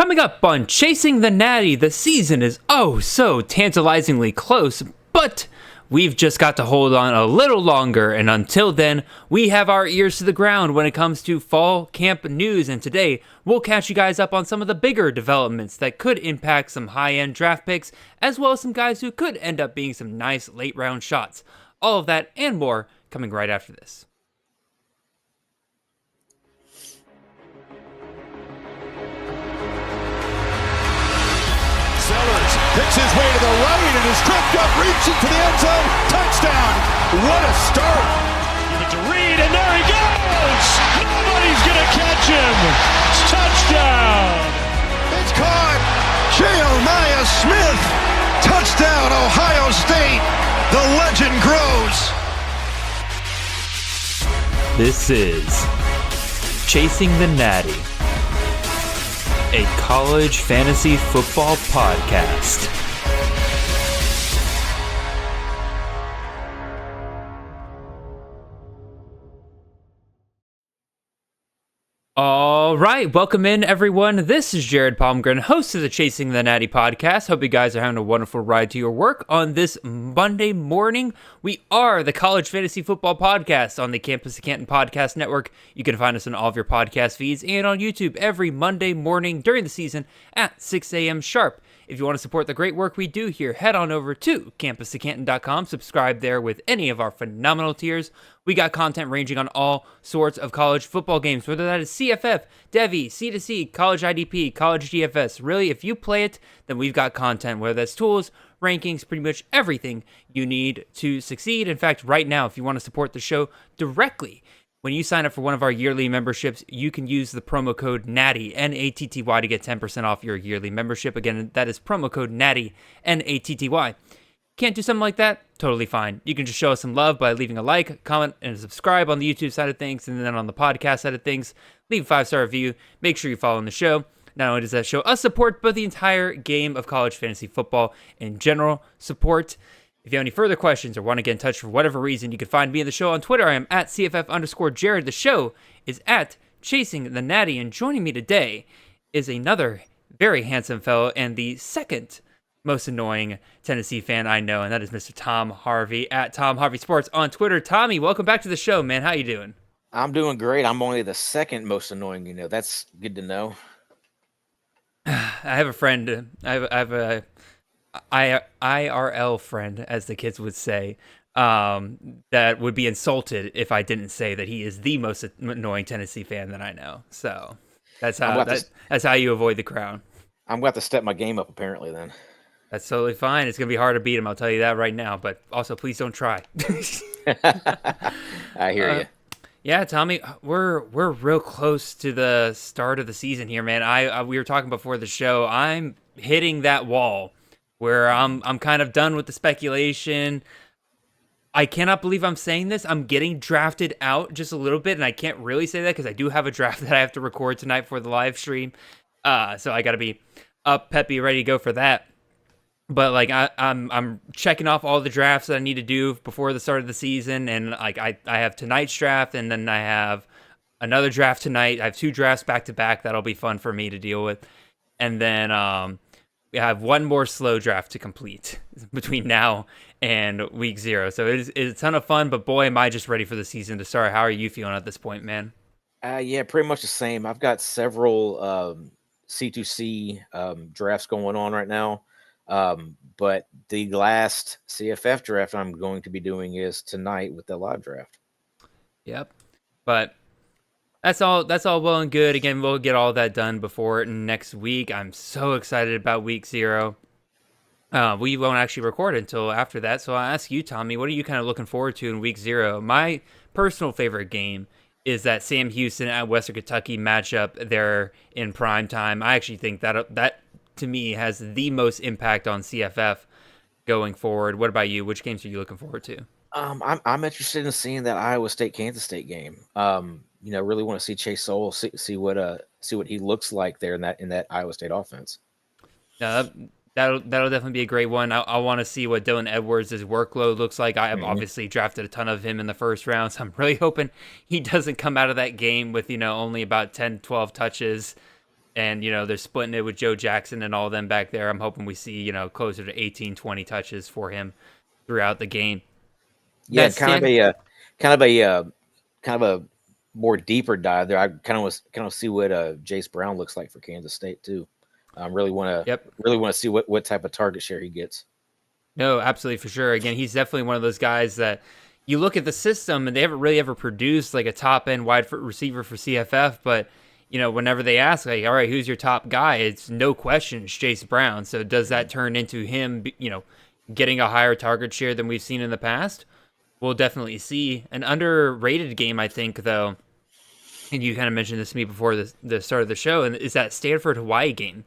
Coming up on Chasing the Natty, the season is oh so tantalizingly close, but we've just got to hold on a little longer, and until then, we have our ears to the ground when it comes to fall camp news, and today, we'll catch you guys up on some of the bigger developments that could impact some high-end draft picks, as well as some guys who could end up being some nice late-round shots. All of that and more coming right after this. Sellers picks his way to the right and is tripped up, reaching for the end zone. Touchdown. What a start. Give it to Reed, and there he goes. Nobody's going to catch him. It's touchdown. It's caught. Jeremiah Smith. Touchdown, Ohio State. The legend grows. This is Chasing the Natty, a college fantasy football podcast. All right, welcome in everyone. This is Jared Palmgren, host of the Chasing the Natty podcast. Hope you guys are having a wonderful ride to your work on this Monday morning. We are the College Fantasy Football Podcast on the Campus of Canton Podcast Network. You can find us on all of your podcast feeds and on YouTube every Monday morning during the season at 6 a.m. sharp. If you want to support the great work we do here, head on over to campusofcanton.com. Subscribe there with any of our phenomenal tiers. We got content ranging on all sorts of college football games, whether that is CFF, Devy, C2C, College IDP, College DFS. Really, if you play it, then we've got content, whether that's tools, rankings, pretty much everything you need to succeed. In fact, right now, if you want to support the show directly, when you sign up for one of our yearly memberships, you can use the promo code NATTY, N-A-T-T-Y, to get 10% off your yearly membership. Again, that is promo code NATTY, N-A-T-T-Y. Can't do something like that? Totally fine. You can just show us some love by leaving a like, comment, and subscribe on the YouTube side of things, and then on the podcast side of things, leave a 5-star review. Make sure you follow the show. Not only does that show us support, but the entire game of college fantasy football in general support. If you have any further questions or want to get in touch for whatever reason, you can find me in the show on Twitter. I am at CFF_Jared. The show is at Chasing the Natty. And joining me today is another very handsome fellow and the second most annoying Tennessee fan I know, and that is Mr. Tom Harvey at Tom Harvey Sports on Twitter. Tommy, welcome back to the show, man. How you doing? I'm doing great. I'm only the second most annoying, That's good to know. I have a friend. I have a IRL friend, as the kids would say, that would be insulted if I didn't say that he is the most annoying Tennessee fan that I know. So that's how you avoid the crown. I'm going to have to step my game up, apparently, then. That's totally fine. It's going to be hard to beat him, I'll tell you that right now. But also, please don't try. I hear you. Yeah, Tommy, we're real close to the start of the season here, man. We were talking before the show. I'm hitting that wall where I'm kind of done with the speculation. I cannot believe I'm saying this. I'm getting drafted out just a little bit, and I can't really say that because I do have a draft that I have to record tonight for the live stream. So I got to be up, peppy, ready to go for that. But like I'm checking off all the drafts that I need to do before the start of the season, and like I have tonight's draft, and then I have another draft tonight. I have 2 drafts back to back that'll be fun for me to deal with, and then we have one more slow draft to complete between now and week 0. So it's a ton of fun, but boy, am I just ready for the season to start. How are you feeling at this point, man? Yeah, pretty much the same. I've got several C2C drafts going on right now. But the last CFF draft I'm going to be doing is tonight with the live draft. Yep. But that's all well and good. Again, we'll get all that done before next week. I'm so excited about week 0. We won't actually record until after that. So I'll ask you, Tommy, what are you kind of looking forward to in week 0? My personal favorite game is that Sam Houston at Western Kentucky matchup there in prime time. I actually think that to me has the most impact on CFF going forward. What about you? Which games are you looking forward to? I'm interested in seeing that Iowa State Kansas State game. Really want to see Chase Sowell, see what he looks like there in that Iowa State offense. No, that'll definitely be a great one. I want to see what Dylan Edwards' workload looks like. I have obviously drafted a ton of him in the first round, so I'm really hoping he doesn't come out of that game with only about 10, 12 touches. And, they're splitting it with Joe Jackson and all them back there. I'm hoping we see, closer to 18, 20 touches for him throughout the game. Yeah, kind of a more deeper dive there. I kind of see what Jace Brown looks like for Kansas State too. Really want to see what type of target share he gets. No, absolutely, for sure. Again, he's definitely one of those guys that you look at the system and they haven't really ever produced like a top end wide receiver for CFF, but whenever they ask, like, all right, who's your top guy? It's no question, it's Jace Brown. So does that turn into him, getting a higher target share than we've seen in the past? We'll definitely see. An underrated game, I think, though, and you kind of mentioned this to me before the start of the show, and is that Stanford-Hawaii game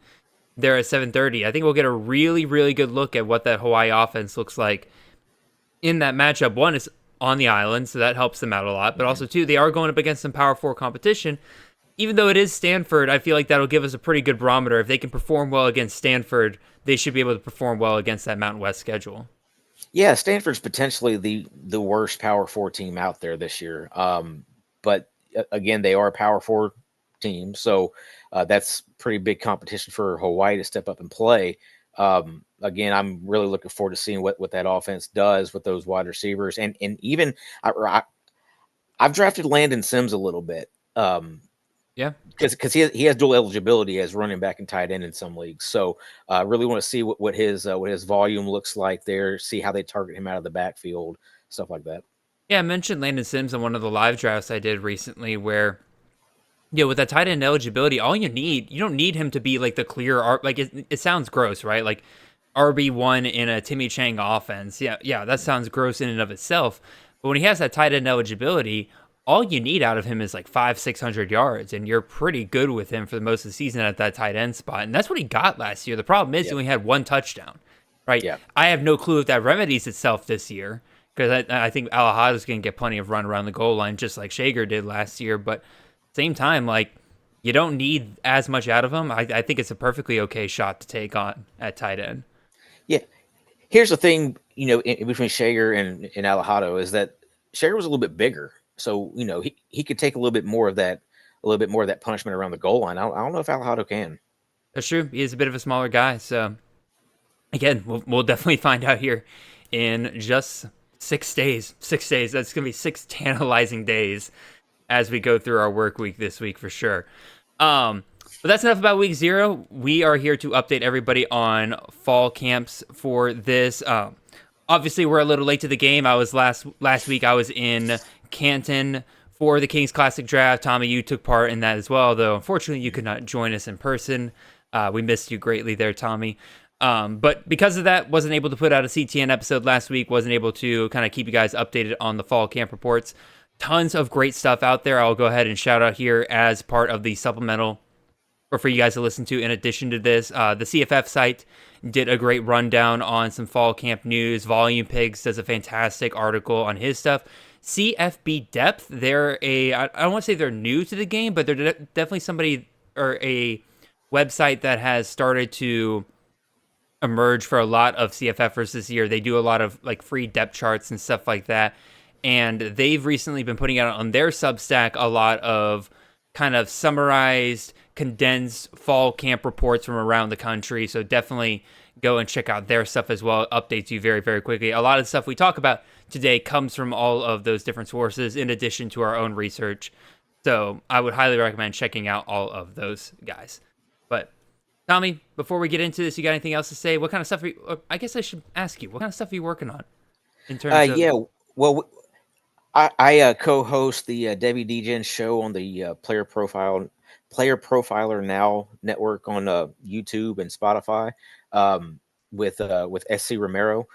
there at 7:30. I think we'll get a really, really good look at what that Hawaii offense looks like in that matchup. One is on the island, so that helps them out a lot, but also, two, they are going up against some Power 4 competition. Even though it is Stanford, I feel like that'll give us a pretty good barometer. If they can perform well against Stanford, they should be able to perform well against that Mountain West schedule. Yeah, Stanford's potentially the worst Power 4 team out there this year. But again, they are a Power 4 team, so that's pretty big competition for Hawaii to step up and play. Again, I'm really looking forward to seeing what that offense does with those wide receivers, and even I've drafted Landon Sims a little bit. Yeah, because he has dual eligibility as running back and tight end in some leagues. So I really want to see what his volume looks like there, see how they target him out of the backfield, stuff like that. Yeah, I mentioned Landon Sims on one of the live drafts I did recently where, with that tight end eligibility, you don't need him to be like the clear, like it sounds gross, right? Like RB1 in a Timmy Chang offense. Yeah, that sounds gross in and of itself. But when he has that tight end eligibility, all you need out of him is like 500-600 yards, and you're pretty good with him for the most of the season at that tight end spot. And that's what he got last year. The problem is he only had one touchdown, right? Yeah. I have no clue if that remedies itself this year, because I think Alahada's going to get plenty of run around the goal line, just like Shager did last year. But same time, like, you don't need as much out of him. I think it's a perfectly okay shot to take on at tight end. Yeah. Here's the thing, in between Shager and Alahado is that Shager was a little bit bigger. So, he could take a little bit more of that punishment around the goal line. I don't know if Alahado can. That's true. He is a bit of a smaller guy. So, again, we'll definitely find out here in just 6 days. 6 days. That's going to be 6 tantalizing days as we go through our work week this week for sure. But that's enough about week 0. We are here to update everybody on fall camps for this. Obviously, we're a little late to the game. I was last week. I was in Canton for the Kings Classic Draft. Tommy, you took part in that as well, though unfortunately you could not join us in person. We missed you greatly there, Tommy. But because of that, wasn't able to put out a CTN episode last week, wasn't able to kind of keep you guys updated on the fall camp reports. Tons of great stuff out there. I'll go ahead and shout out here as part of the supplemental, or for you guys to listen to in addition to this. The CFF site did a great rundown on some fall camp news. Volume Pigs does a fantastic article on his stuff. CFB Depth, I don't want to say they're new to the game, but they're definitely somebody or a website that has started to emerge for a lot of CFFers this year. They do a lot of like free depth charts and stuff like that. And they've recently been putting out on their Substack a lot of kind of summarized, condensed fall camp reports from around the country. So definitely go and check out their stuff as well. It updates you very, very quickly. A lot of the stuff we talk about today comes from all of those different sources in addition to our own research. So I would highly recommend checking out all of those guys. But Tommy, before we get into this, you got anything else to say? What kind of stuff I guess I should ask you, what kind of stuff are you working on in terms of... Yeah, well, I co-host the Debbie Degen show on the Player Profiler Now network on YouTube and Spotify with SC Romero.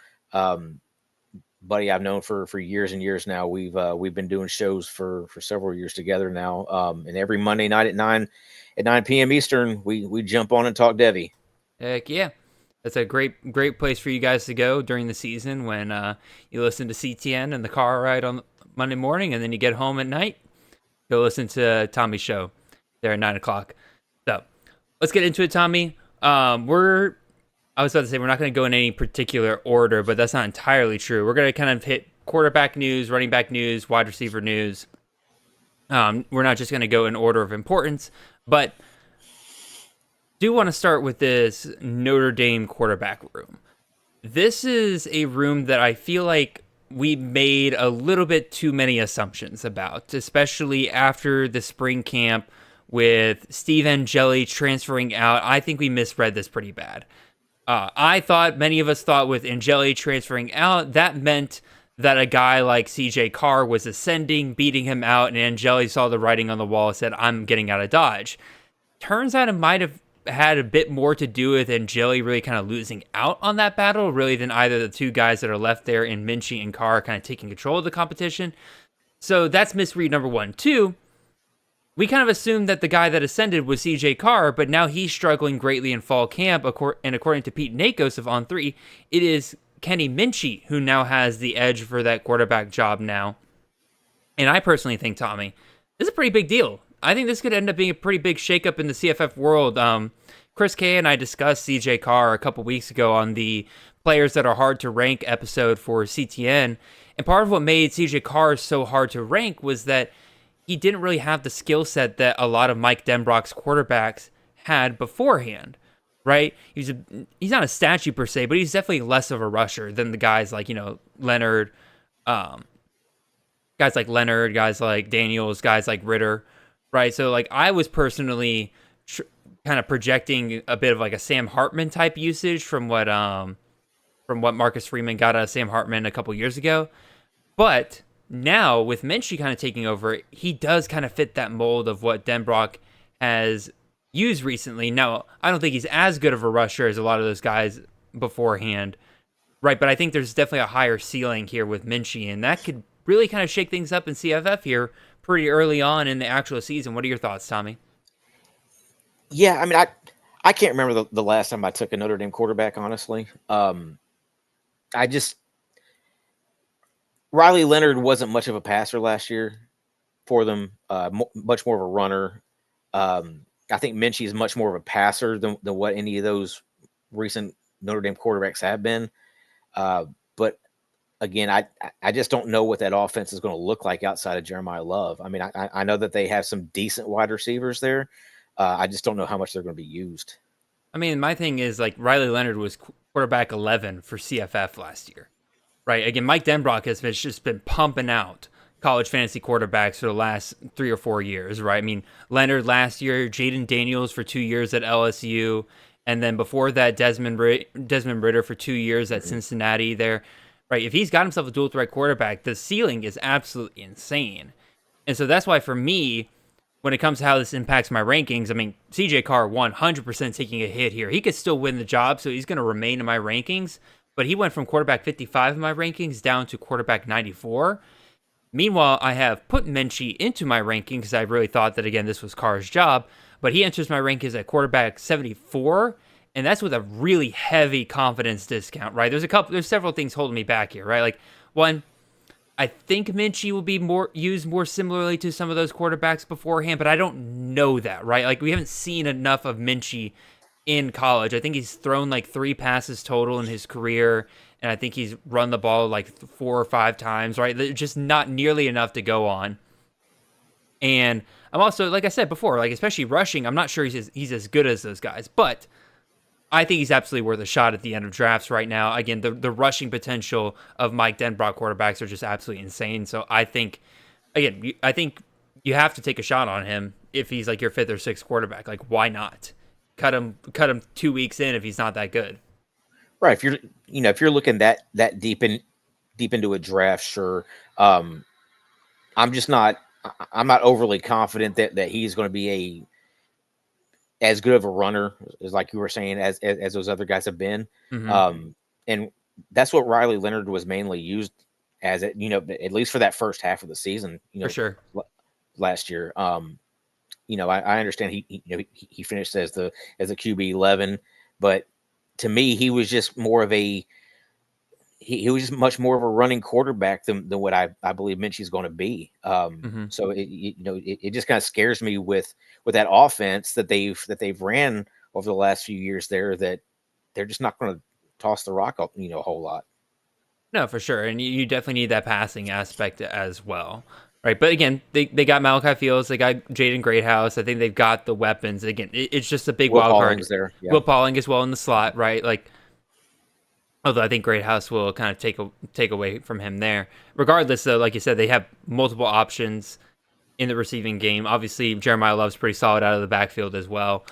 Buddy I've known for years and years now. We've been doing shows for several years together now. And every Monday night at 9 p.m. Eastern, we jump on and talk Debbie. Heck yeah. That's a great place for you guys to go during the season when you listen to CTN in the car ride on Monday morning, and then you get home at night, go listen to Tommy's show there at 9 o'clock. So let's get into it, Tommy. I was about to say we're not going to go in any particular order, but that's not entirely true. We're going to kind of hit quarterback news, running back news, wide receiver news. We're not just going to go in order of importance, but do want to start with this Notre Dame quarterback room. This is a room that I feel like we made a little bit too many assumptions about, especially after the spring camp with Steve Angeli transferring out. I think we misread this pretty bad. Many of us thought with Angeli transferring out, that meant that a guy like CJ Carr was ascending, beating him out, and Angeli saw the writing on the wall and said, I'm getting out of Dodge. Turns out it might have had a bit more to do with Angeli really kind of losing out on that battle, really, than either the two guys that are left there in Minchie and Carr kind of taking control of the competition. So that's misread number one. Two, we kind of assumed that the guy that ascended was CJ Carr, but now he's struggling greatly in fall camp. And according to Pete Nakos of On3, it is Kenny Minchie who now has the edge for that quarterback job now. And I personally think, Tommy, this is a pretty big deal. I think this could end up being a pretty big shakeup in the CFF world. Chris K and I discussed CJ Carr a couple weeks ago on the Players That Are Hard to Rank episode for CTN. And part of what made CJ Carr so hard to rank was that he didn't really have the skill set that a lot of Mike Denbrock's quarterbacks had beforehand, right? He's not a statue per se, but he's definitely less of a rusher than the guys like, Leonard, guys like Daniels, guys like Ritter, right? So like I was personally kind of projecting a bit of like a Sam Hartman type usage from what Marcus Freeman got out of Sam Hartman a couple years ago. But now with Minchie kind of taking over, he does kind of fit that mold of what Denbrock has used recently. Now, I don't think he's as good of a rusher as a lot of those guys beforehand, right? But I think there's definitely a higher ceiling here with Minchie, and that could really kind of shake things up in CFF here pretty early on in the actual season. What are your thoughts, Tommy? Yeah, I mean, I can't remember the last time I took a Notre Dame quarterback, honestly. Riley Leonard wasn't much of a passer last year for them, much more of a runner. I think Minchie is much more of a passer than what any of those recent Notre Dame quarterbacks have been. But again, I just don't know what that offense is going to look like outside of Jeremiah Love. I mean, I know that they have some decent wide receivers there. I just don't know how much they're going to be used. I mean, my thing is like Riley Leonard was quarterback 11 for CFF last year, right? Again, Mike Denbrock has just been pumping out college fantasy quarterbacks for the last 3 or 4 years, right? I mean, Leonard last year, Jaden Daniels for 2 years at LSU, and then before that, Desmond Ritter for 2 years at Cincinnati there, right? If he's got himself a dual threat quarterback, the ceiling is absolutely insane. And so that's why for me, when it comes to how this impacts my rankings, I mean, CJ Carr 100% taking a hit here. He could still win the job, so he's going to remain in my rankings, but he went from quarterback 55 in my rankings down to quarterback 94. Meanwhile, I have put Minchie into my rankings because I really thought that, again, this was Carr's job, but he enters my rankings at quarterback 74, and that's with a really heavy confidence discount, right? There's several things holding me back here, right? Like, one, I think Minchie will be used more similarly to some of those quarterbacks beforehand, but I don't know that, right? Like, we haven't seen enough of Minchie in college. I think he's thrown like 3 passes total in his career, and I think he's run the ball like 4 or 5 times, right? Just not nearly enough to go on. And I'm also, like I said before, like especially rushing, I'm not sure he's as good as those guys, but I think he's absolutely worth a shot at the end of drafts right now. Again, the rushing potential of Mike Denbrock quarterbacks are just absolutely insane. So I think you have to take a shot on him if he's like your 5th or 6th quarterback. Like, why not? Cut him 2 weeks in if he's not that good. Right. If you're looking that deep into a draft, sure. I'm not overly confident that he's going to be as good of a runner as, like you were saying, as those other guys have been. Mm-hmm. And that's what Riley Leonard was mainly used as, at least for that first half of the season, for sure. Last year. I understand he finished as a QB 11, but to me, he was just more of he was just much more of a running quarterback than what I believe Minchie's going to be. So it just kind of scares me with that offense that they've ran over the last few years there, that they're just not going to toss the rock up, a whole lot. No, for sure. And you definitely need that passing aspect as well. Right, but again, they got Malachi Fields, they got Jaden Greathouse. I think they've got the weapons. Again, it's just a big Will wild card. Pauling's there. Yeah. Will Pauling as well in the slot, right? Like, although I think Greathouse will kind of take away from him there. Regardless, though, like you said, they have multiple options in the receiving game. Obviously, Jeremiah Love's pretty solid out of the backfield as well.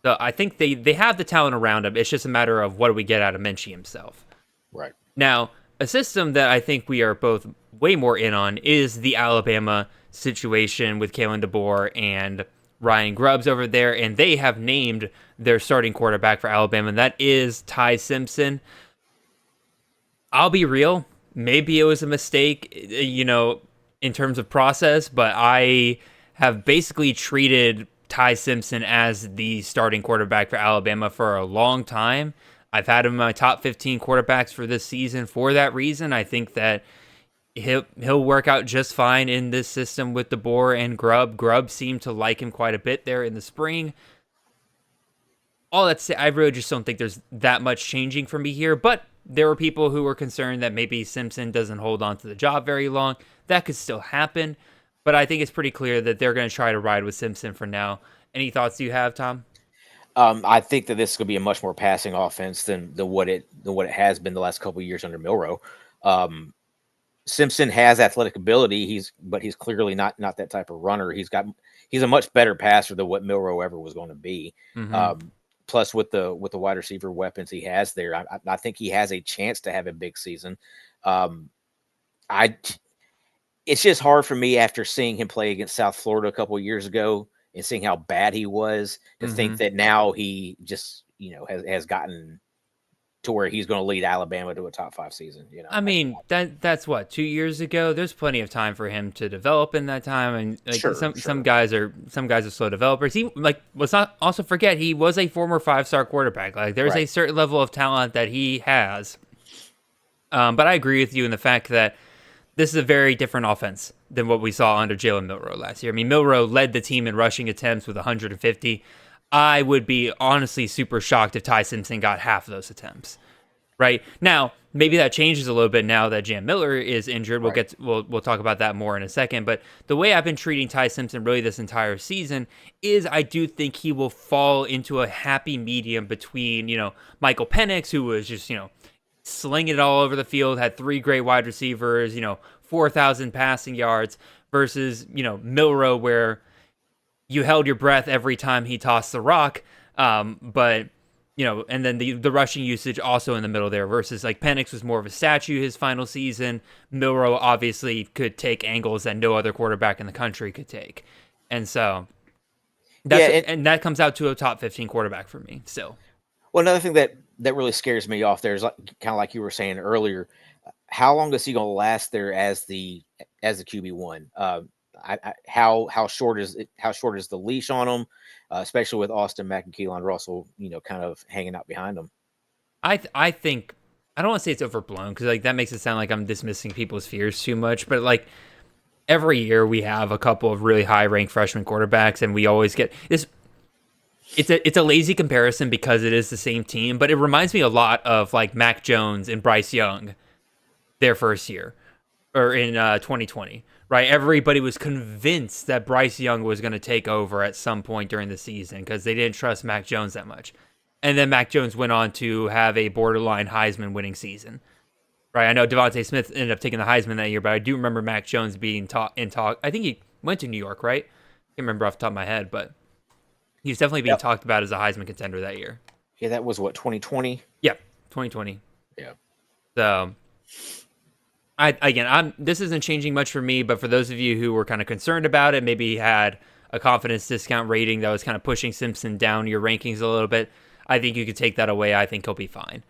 So I think they have the talent around him. It's just a matter of what do we get out of Minchie himself. Right. Now, a system that I think we are both way more in on is the Alabama situation with Kalen DeBoer and Ryan Grubbs over there, and they have named their starting quarterback for Alabama, and that is Ty Simpson. I'll be real, maybe it was a mistake, in terms of process, but I have basically treated Ty Simpson as the starting quarterback for Alabama for a long time. I've had him in my top 15 quarterbacks for this season for that reason. I think that he'll work out just fine in this system with DeBoer and Grubb. Grubb seemed to like him quite a bit there in the spring. All that said, I really just don't think there's that much changing for me here, but there were people who were concerned that maybe Simpson doesn't hold on to the job very long. That could still happen, but I think it's pretty clear that they're going to try to ride with Simpson for now. Any thoughts you have, Tom? I think that this is going to be a much more passing offense than what it has been the last couple of years under Milroe. Simpson has athletic ability. But he's clearly not that type of runner. He's a much better passer than what Milroe ever was going to be. Mm-hmm. Plus with the wide receiver weapons he has there, I think he has a chance to have a big season. It's just hard for me after seeing him play against South Florida a couple of years ago and seeing how bad he was to think that now he just, has gotten to where he's going to lead Alabama to a top 5 season. I mean, that's what, 2 years ago. There's plenty of time for him to develop in that time, and some guys are slow developers. Let's not also forget he was a former 5-star quarterback. Like there's a certain level of talent that he has. But I agree with you in the fact that this is a very different offense than what we saw under Jalen Milroe last year. I mean, Milroe led the team in rushing attempts with 150. I would be honestly super shocked if Ty Simpson got half of those attempts. Right now, maybe that changes a little bit now that Jam Miller is injured. We'll talk about that more in a second. But the way I've been treating Ty Simpson really this entire season is I do think he will fall into a happy medium between Michael Penix, who was just slinging it all over the field, had 3 great wide receivers, 4,000 passing yards, versus Milroe, where you held your breath every time he tossed the rock, but and then the rushing usage also in the middle there, versus like Penix was more of a statue his final season. Milroe obviously could take angles that no other quarterback in the country could take, and so and that comes out to a top 15 quarterback for me still. Well, another thing that really scares me off there is kind of like you were saying earlier. How long is he going to last there as the QB1? How short is the leash on him, especially with Austin Mack and Keelan Russell, kind of hanging out behind him? I think I don't want to say it's overblown because that makes it sound like I'm dismissing people's fears too much, but every year we have a couple of really high ranked freshman quarterbacks, and we always get this. It's a lazy comparison because it is the same team, but it reminds me a lot of Mac Jones and Bryce Young, their first year, or in 2020, right? Everybody was convinced that Bryce Young was going to take over at some point during the season because they didn't trust Mac Jones that much. And then Mac Jones went on to have a borderline Heisman winning season, right? I know Devontae Smith ended up taking the Heisman that year, but I do remember Mac Jones being in talk. I think he went to New York, right? I can't remember off the top of my head, but he was definitely being talked about as a Heisman contender that year. Yeah, that was 2020? Yeah, 2020. Yeah. So, this isn't changing much for me, but for those of you who were kind of concerned about it, maybe had a confidence discount rating that was kind of pushing Simpson down your rankings a little bit, I think you could take that away. I think he'll be fine.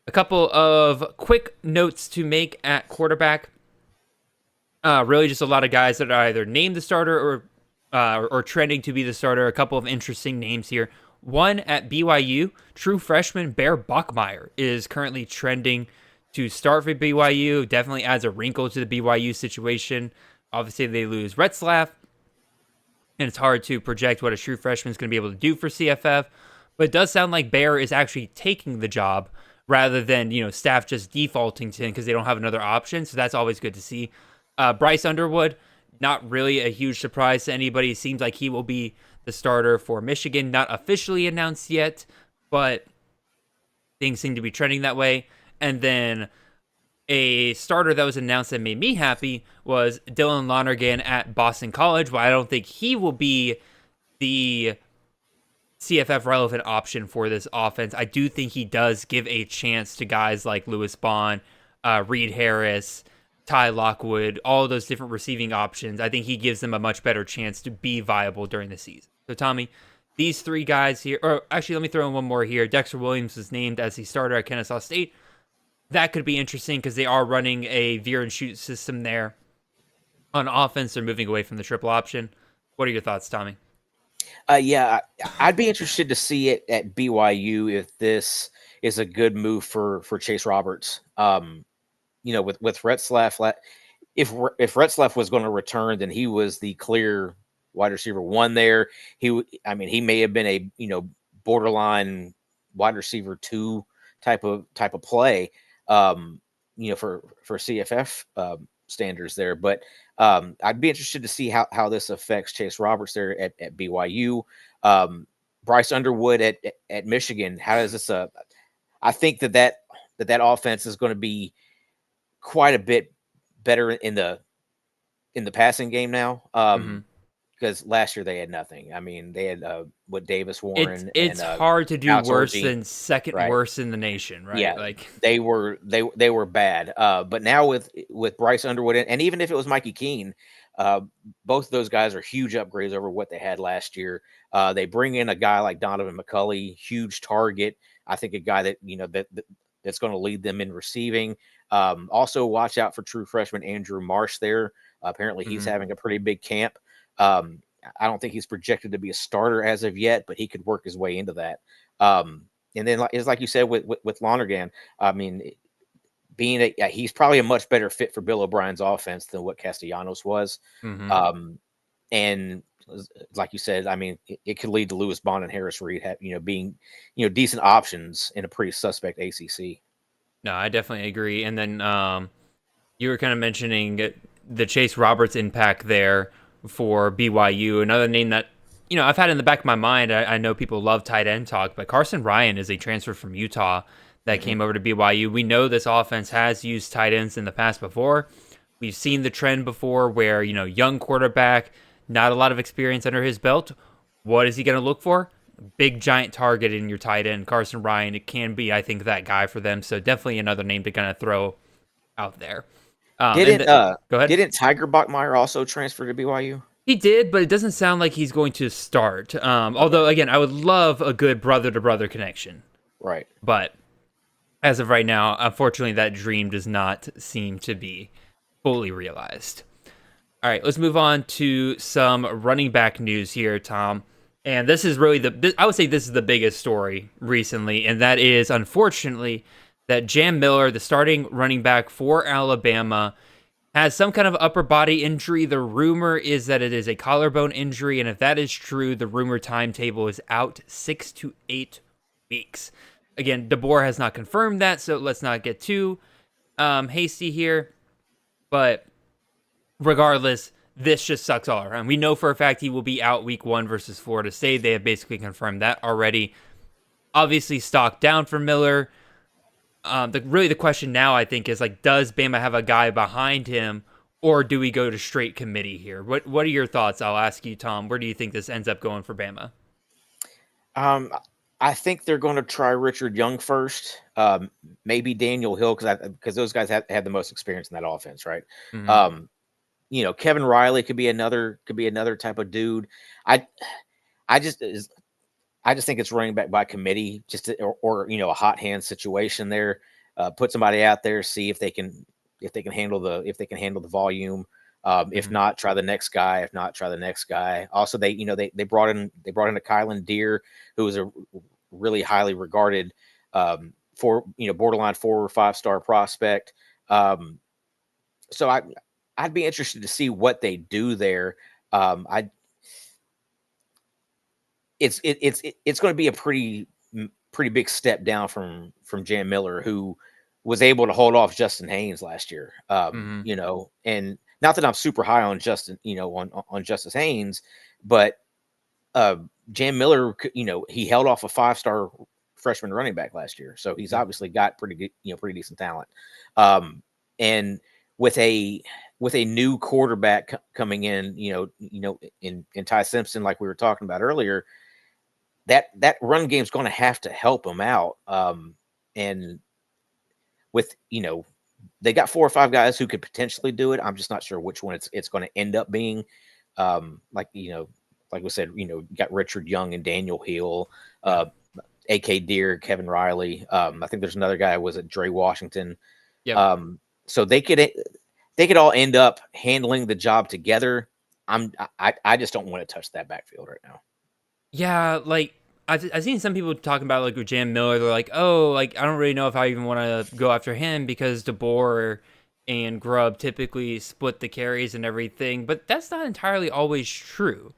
A couple of quick notes to make at quarterback. Really just a lot of guys that are either named the starter or trending to be the starter. A couple of interesting names here. One at BYU, true freshman Bear Bachmeier is currently trending to start for BYU. Definitely adds a wrinkle to the BYU situation. Obviously, they lose Retzlaff, and it's hard to project what a true freshman is going to be able to do for CFF. But it does sound like Bear is actually taking the job rather than staff just defaulting to him because they don't have another option. So that's always good to see. Bryce Underwood, not really a huge surprise to anybody. It seems like he will be the starter for Michigan. Not officially announced yet, but things seem to be trending that way. And then a starter that was announced that made me happy was Dylan Lonergan at Boston College. While I don't think he will be the CFF relevant option for this offense, I do think he does give a chance to guys like Lewis Bond, Reed Harris, Ty Lockwood, all of those different receiving options. I think he gives them a much better chance to be viable during the season. So, Tommy, these three guys here, or actually, let me throw in one more here. Dexter Williams was named as the starter at Kennesaw State. That could be interesting because they are running a veer and shoot system there. On offense, they're moving away from the triple option. What are your thoughts, Tommy? Yeah, I'd be interested to see it at BYU if this is a good move for Chase Roberts. With Retzlaff, if Retzlaff was going to return, then he was the clear wide receiver one there. He may have been a borderline wide receiver two type of play, for CFF standards there. But I'd be interested to see how this affects Chase Roberts there at BYU. Bryce Underwood at Michigan. How does this? I think that offense is going to be quite a bit better in the passing game now. Because last year they had nothing. I mean, they had Davis Warren. It's and, hard to do Alex worse Orgy. than second Right. worst in the nation, right? Yeah, Like they were bad. But now with Bryce Underwood and even if it was Mikey Keene, both of those guys are huge upgrades over what they had last year. They bring in a guy like Donovan McCulley, huge target. I think a guy that that's going to lead them in receiving. Also, watch out for true freshman Andrew Marsh there. Apparently, he's having a pretty big camp. I don't think he's projected to be a starter as of yet, but he could work his way into that. And then, it's like you said with Lonergan. I mean, he's probably a much better fit for Bill O'Brien's offense than what Castellanos was. And like you said, I mean, it could lead to Lewis Bond and Harris Reed being decent options in a pretty suspect ACC. No, I definitely agree. And then you were kind of mentioning the Chase Roberts impact there for BYU. Another name that, I've had in the back of my mind, I know people love tight end talk, but Carson Ryan is a transfer from Utah that came over to BYU. We know this offense has used tight ends in the past before. We've seen the trend before where, young quarterback, not a lot of experience under his belt. What is he going to look for? Big giant target in your tight end, Carson Ryan. It can be, I think, that guy for them. So definitely another name to kind of throw out there. Go ahead. Didn't Tiger Bachmeier also transfer to BYU? He did, but it doesn't sound like he's going to start. Although, again, I would love a good brother-to-brother connection. Right. But as of right now, unfortunately, that dream does not seem to be fully realized. All right, let's move on to some running back news here, Tom. And this is really I would say this is the biggest story recently, and that is, unfortunately, that Jam Miller, the starting running back for Alabama, has some kind of upper body injury. The rumor is that it is a collarbone injury, and if that is true, the rumor timetable is out 6 to 8 weeks. Again, DeBoer has not confirmed that, so let's not get too hasty here. But regardless, this just sucks all around. We know for a fact he will be out week 1 versus Florida State. They have basically confirmed that already. Obviously, stock down for Miller. The question now, I think, is does Bama have a guy behind him, or do we go to straight committee here? What are your thoughts? I'll ask you, Tom. Where do you think this ends up going for Bama? I think they're going to try Richard Young first, maybe Daniel Hill, because those guys had the most experience in that offense, right? Kevin Riley could be another type of dude. I just think it's running back by committee, or a hot hand situation there. Put somebody out there, see if they can handle the volume. If not, try the next guy. If not, try the next guy. Also, they brought in a Kylan Deere, who was a really highly regarded borderline 4 or 5 star prospect. So I'd be interested to see what they do there. It's going to be a pretty big step down from Jam Miller, who was able to hold off Justin Haynes last year. And not that I'm super high on Justin, on Justice Haynes, but Jam Miller, he held off a 5-star freshman running back last year, so he's obviously got pretty decent talent. And with a new quarterback coming in, in Ty Simpson, like we were talking about earlier, that run game's going to have to help him out. And with they got 4 or 5 guys who could potentially do it. I'm just not sure which one it's going to end up being. Like we said, you got Richard Young and Daniel Hill, A.K. Deere, Kevin Riley. I think there's another guy, was it Dre Washington? Yeah. So they could all end up handling the job together. I just don't want to touch that backfield right now. Yeah, like I've seen some people talking about like with Jam Miller. They're like, oh, like I don't really know if I even want to go after him because DeBoer and Grubb typically split the carries and everything. But that's not entirely always true,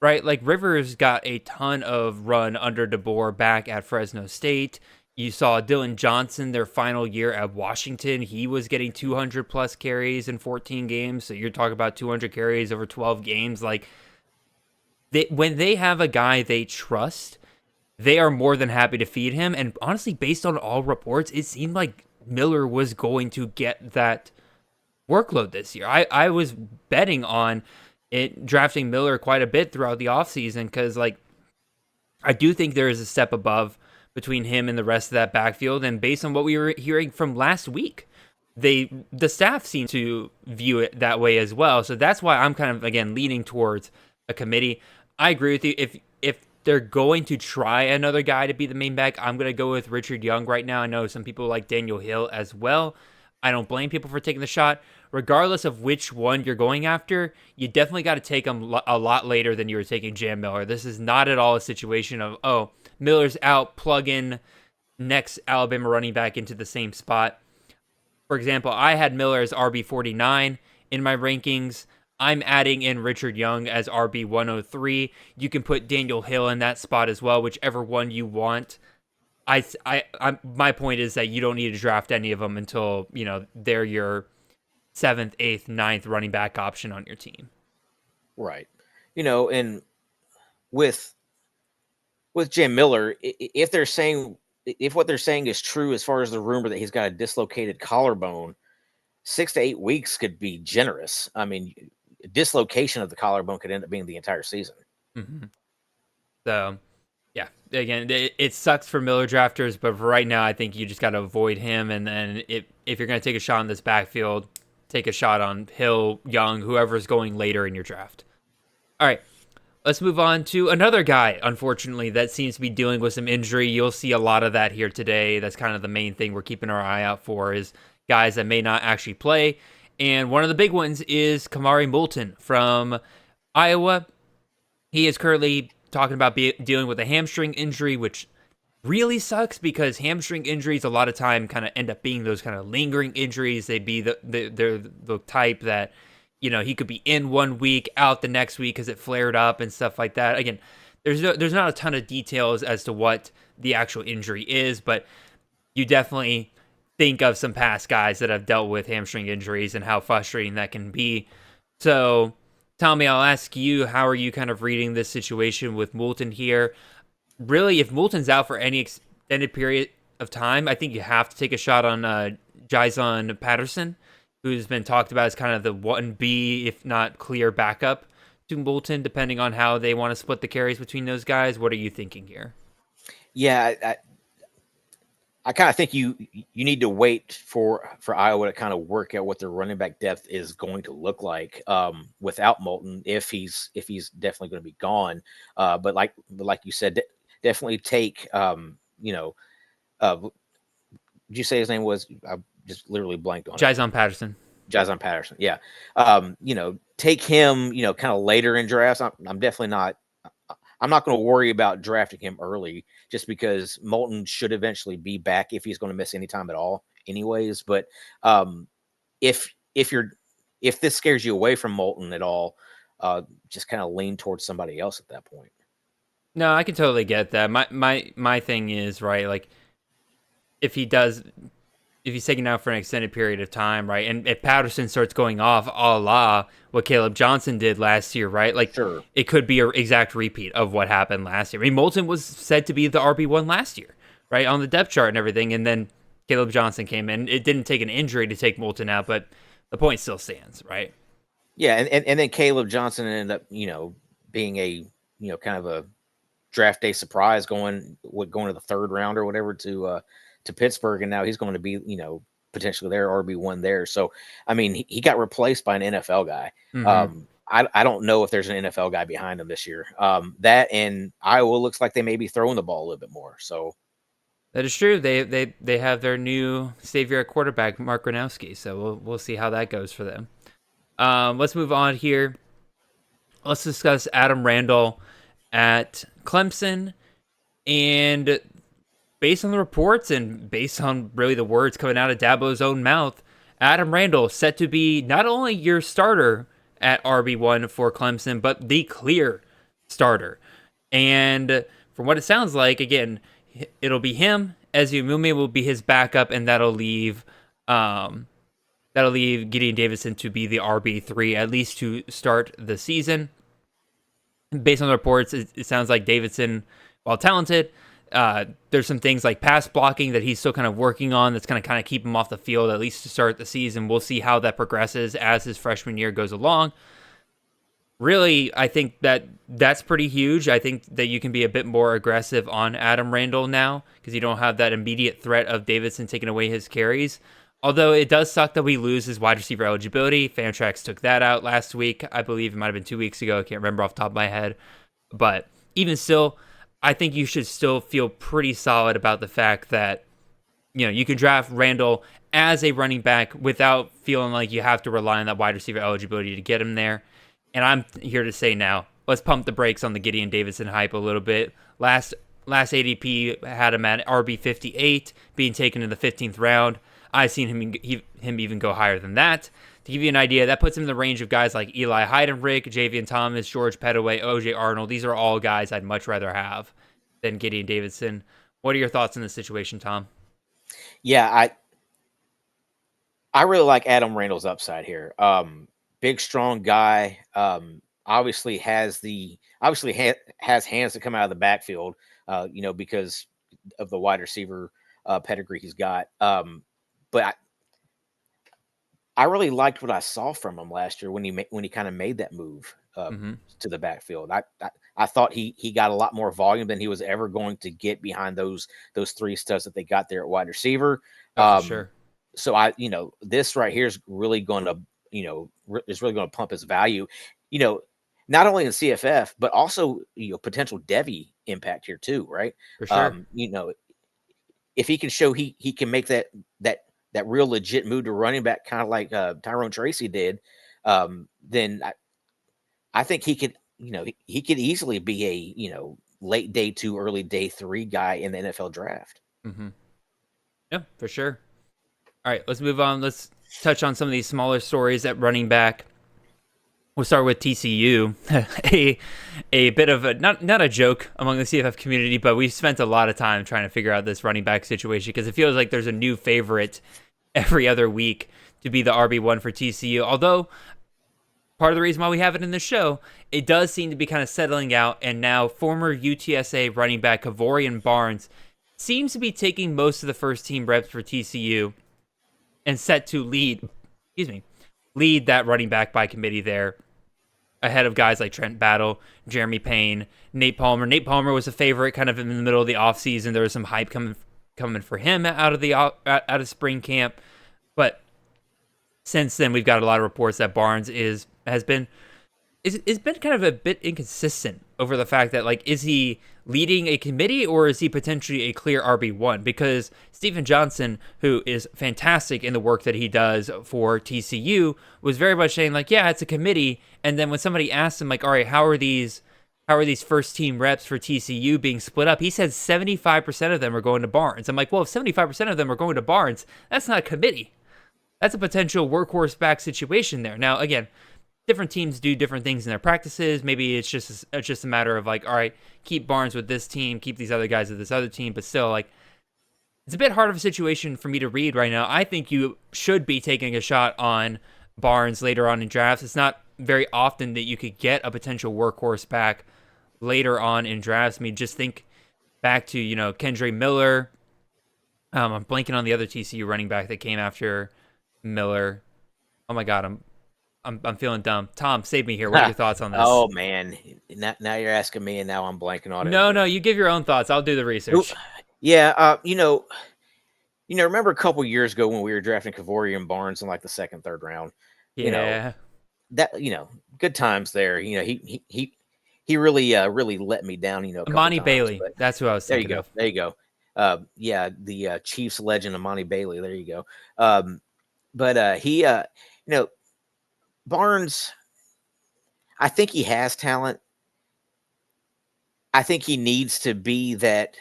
right? Like Rivers got a ton of run under DeBoer back at Fresno State. You saw Dylan Johnson their final year at Washington. He was getting 200 plus carries in 14 games. So you're talking about 200 carries over 12 games. Like when they have a guy they trust, they are more than happy to feed him. And honestly, based on all reports, it seemed like Miller was going to get that workload this year. I was betting on it, drafting Miller quite a bit throughout the offseason because, like, I do think there is a step above between him and the rest of that backfield. And based on what we were hearing from last week, the staff seemed to view it that way as well. So that's why I'm kind of, again, leaning towards a committee. I agree with you. If they're going to try another guy to be the main back, I'm going to go with Richard Young right now. I know some people like Daniel Hill as well. I don't blame people for taking the shot. Regardless of which one you're going after, you definitely got to take them a lot later than you were taking Jam Miller. This is not at all a situation of, oh, Miller's out, plug in next Alabama running back into the same spot. For example, I had Miller as RB49 in my rankings. I'm adding in Richard Young as RB103. You can put Daniel Hill in that spot as well, whichever one you want. My point is that you don't need to draft any of them until, they're your 7th, 8th, 9th running back option on your team. Right. And with Jam Miller, if what they're saying is true as far as the rumor that he's got a dislocated collarbone, 6 to 8 weeks could be generous. I mean, dislocation of the collarbone could end up being the entire season. Mm-hmm. So, yeah, again, it sucks for Miller drafters, but for right now, I think you just got to avoid him. And then if you're going to take a shot on this backfield, take a shot on Hill, Young, whoever's going later in your draft. All right, let's move on to another guy, unfortunately, that seems to be dealing with some injury. You'll see a lot of that here today. That's kind of the main thing we're keeping our eye out for, is guys that may not actually play. And one of the big ones is Kamari Moulton from Iowa. He is currently talking about dealing with a hamstring injury, which really sucks because hamstring injuries a lot of time kind of end up being those kind of lingering injuries. They'd be they're the type that, he could be in 1 week, out the next week because it flared up and stuff like that. Again, there's not a ton of details as to what the actual injury is, but you definitely think of some past guys that have dealt with hamstring injuries and how frustrating that can be. So, Tommy, I'll ask you, how are you kind of reading this situation with Moulton here? Really, if Moulton's out for any extended period of time, I think you have to take a shot on Jason Patterson, who's been talked about as kind of the 1B, if not clear backup to Moulton, depending on how they want to split the carries between those guys. What are you thinking here? Yeah, I kind of think you need to wait for Iowa to kind of work out what their running back depth is going to look like without Moulton, if he's definitely going to be gone. But like you said, definitely take did you say his name was? I just literally blanked on Jason Patterson. Jason Patterson, yeah. Take him, kind of later in drafts. I'm definitely not. I'm not going to worry about drafting him early just because Moulton should eventually be back if he's going to miss any time at all anyways. But if this scares you away from Moulton at all, just kind of lean towards somebody else at that point. No, I can totally get that. My thing is, right, like, if he does if he's taken out for an extended period of time, right? And if Patterson starts going off a la what Caleb Johnson did last year, right? Like, Sure. it could be an exact repeat of what happened last year. I mean, Moulton was said to be the RB1 last year, right? On the depth chart and everything. And then Caleb Johnson came in. It didn't take an injury to take Moulton out, but the point still stands, right? Yeah, and then Caleb Johnson ended up, being a, kind of a draft day surprise going to the third round or whatever to Pittsburgh, and now he's going to be, potentially their RB1 there. So, I mean, he got replaced by an NFL guy. Mm-hmm. I don't know if there's an NFL guy behind him this year. That and Iowa looks like they may be throwing the ball a little bit more. So That is true. They have their new savior at quarterback, Mark Gronowski. So we'll see how that goes for them. Let's move on here. Let's discuss Adam Randall at Clemson. And based on the reports and based on really the words coming out of Dabo's own mouth, Adam Randall set to be not only your starter at RB1 for Clemson, but the clear starter. And from what it sounds like, again, it'll be him. Ezio Mume will be his backup, and that'll leave Gideon Davidson to be the RB3, at least to start the season. Based on the reports, it sounds like Davidson, while talented, there's some things like pass blocking that he's still kind of working on that's going to kind of keep him off the field, at least to start the season. We'll see how that progresses as his freshman year goes along. Really, I think that's pretty huge. I think that you can be a bit more aggressive on Adam Randall now because you don't have that immediate threat of Davidson taking away his carries. Although it does suck that we lose his wide receiver eligibility. Fantrax took that out last week. I believe it might have been 2 weeks ago. I can't remember off the top of my head. But even still, I think you should still feel pretty solid about the fact that, you can draft Randall as a running back without feeling like you have to rely on that wide receiver eligibility to get him there. And I'm here to say now, let's pump the brakes on the Gideon Davidson hype a little bit. Last ADP had him at RB 58, being taken in the 15th round. I've seen him even go higher than that. To give you an idea, that puts him in the range of guys like Eli Heidenreich, Javian Thomas, George Pettaway, OJ Arnold. These are all guys I'd much rather have than Gideon Davidson. What are your thoughts on this situation, Tom? Yeah, I really like Adam Randall's upside here. Big, strong guy. Obviously has hands that come out of the backfield. Because of the wide receiver pedigree he's got. But I really liked what I saw from him last year when he kind of made that move to the backfield. I thought he got a lot more volume than he was ever going to get behind those three studs that they got there at wide receiver. For sure. So this right here is really going to pump his value. Not only in CFF but also potential Devy impact here too, right? For sure. If he can show he can make that real legit move to running back, kind of like Tyrone Tracy did, then I think he could easily be a late day 2, early day 3 guy in the NFL draft. Mm-hmm. Yeah, for sure. All right, let's move on. Let's touch on some of these smaller stories at running back. We'll start with TCU, a bit of a not a joke among the CFF community, but we spent a lot of time trying to figure out this running back situation because it feels like there's a new favorite every other week to be the RB1 for TCU. Although part of the reason why we have it in the show, it does seem to be kind of settling out, and now former UTSA running back Kavorian Barnes seems to be taking most of the first team reps for TCU and set to lead that running back by committee there, ahead of guys like Trent Battle, Jeremy Payne, Nate Palmer. Nate Palmer was a favorite kind of in the middle of the offseason. There was some hype coming for him out of spring camp. But since then, we've got a lot of reports that Barnes has been kind of a bit inconsistent over the fact that, like, is he leading a committee or is he potentially a clear RB1? Because Stephen Johnson, who is fantastic in the work that he does for TCU, was very much saying, like, yeah, it's a committee. And then when somebody asked him, like, all right, how are these first team reps for TCU being split up? He said 75% of them are going to Barnes. I'm like, well, if 75% of them are going to Barnes, that's not a committee. That's a potential workhorse back situation there. Now, again, different teams do different things in their practices. Maybe it's just a matter of, like, all right, keep Barnes with this team, keep these other guys with this other team. But still, like, It's a bit hard of a situation for me to read right now. I think you should be taking a shot on Barnes later on in drafts. It's not very often that you could get a potential workhorse back later on in drafts. I mean, just think back to, Kendre Miller. I'm blanking on the other TCU running back that came after Miller. Oh my God, I'm feeling dumb. Tom, save me here. What are your thoughts on this? Oh man, now you're asking me, and now I'm blanking on it. No, you give your own thoughts. I'll do the research. Yeah, remember a couple years ago when we were drafting Kavorian Barnes in like the second, third round? Yeah. Good times there. He really let me down. Amani Bailey. That's who I was thinking of. There you go. The Chiefs legend Amani Bailey. There you go. But he, Barnes, I think he has talent. I think he needs to be that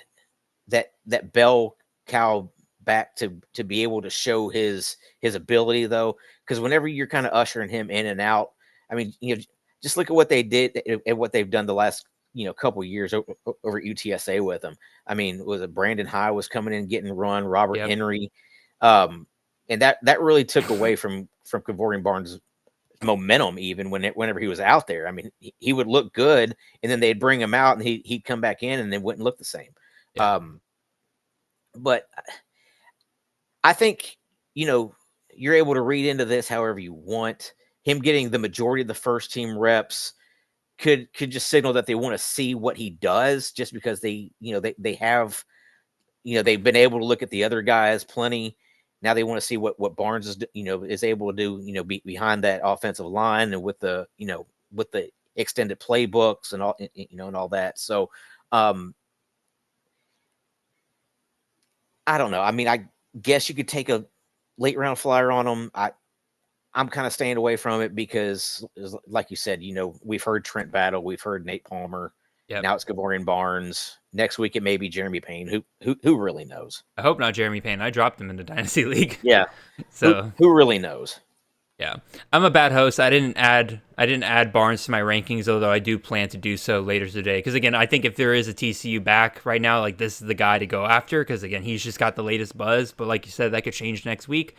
bell cow back to be able to show his ability, though, because whenever you're kind of ushering him in and out, I mean, just look at what they did and what they've done the last couple of years over UTSA with him. I mean, was it Brandon High was coming in getting run, Robert Henry, and that really took away from Kavorian Barnes' momentum even whenever he was out there. I mean, he would look good, and then they'd bring him out, and he'd come back in, and it wouldn't look the same. Yeah. But I think you're able to read into this however you want. Him getting the majority of the first team reps could just signal that they want to see what he does, just because they have they've been able to look at the other guys plenty. Now they want to see what Barnes is able to do behind that offensive line and with the extended playbooks and all and all that. So I don't know. I mean, I guess you could take a late round flyer on him. I'm kind of staying away from it because, like you said, we've heard Trent Battle, we've heard Nate Palmer. Yep. Now it's Kavorian Barnes. Next week it may be Jeremy Payne. Who really knows? I hope not Jeremy Payne. I dropped him in the Dynasty League. Yeah. So who really knows? Yeah. I'm a bad host. I didn't add Barnes to my rankings, although I do plan to do so later today. Because again, I think if there is a TCU back right now, like this is the guy to go after. Because again, he's just got the latest buzz. But like you said, that could change next week.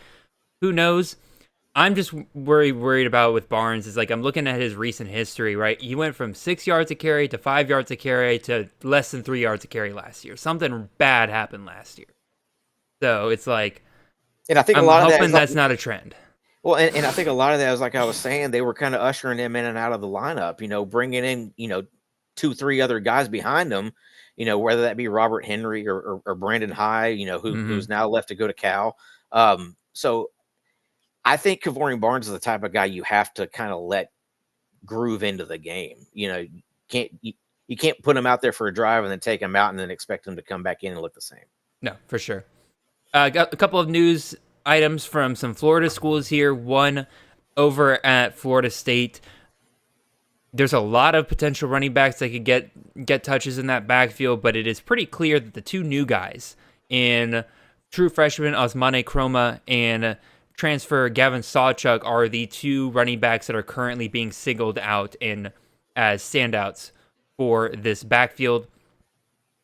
Who knows? I'm just worried about with Barnes is like I'm looking at his recent history, right? He went from 6 yards a carry to 5 yards a carry to less than 3 yards a carry last year. Something bad happened last year. So it's like, and I think I'm a lot of hoping that's not a trend. Well, and I think a lot of that was, like I was saying, they were kind of ushering him in and out of the lineup, bringing in, 2-3 other guys behind him, whether that be Robert Henry or Brandon High, who's now left to go to Cal. So I think Kavorian Barnes is the type of guy you have to kind of let groove into the game. You can't put him out there for a drive and then take him out and then expect him to come back in and look the same. No, for sure. Got a couple of news items from some Florida schools here. One over at Florida State. There's a lot of potential running backs that could get touches in that backfield, but it is pretty clear that the two new guys in true freshman Osmane Kroma and transfer Gavin Sawchuk are the two running backs that are currently being singled out as standouts for this backfield.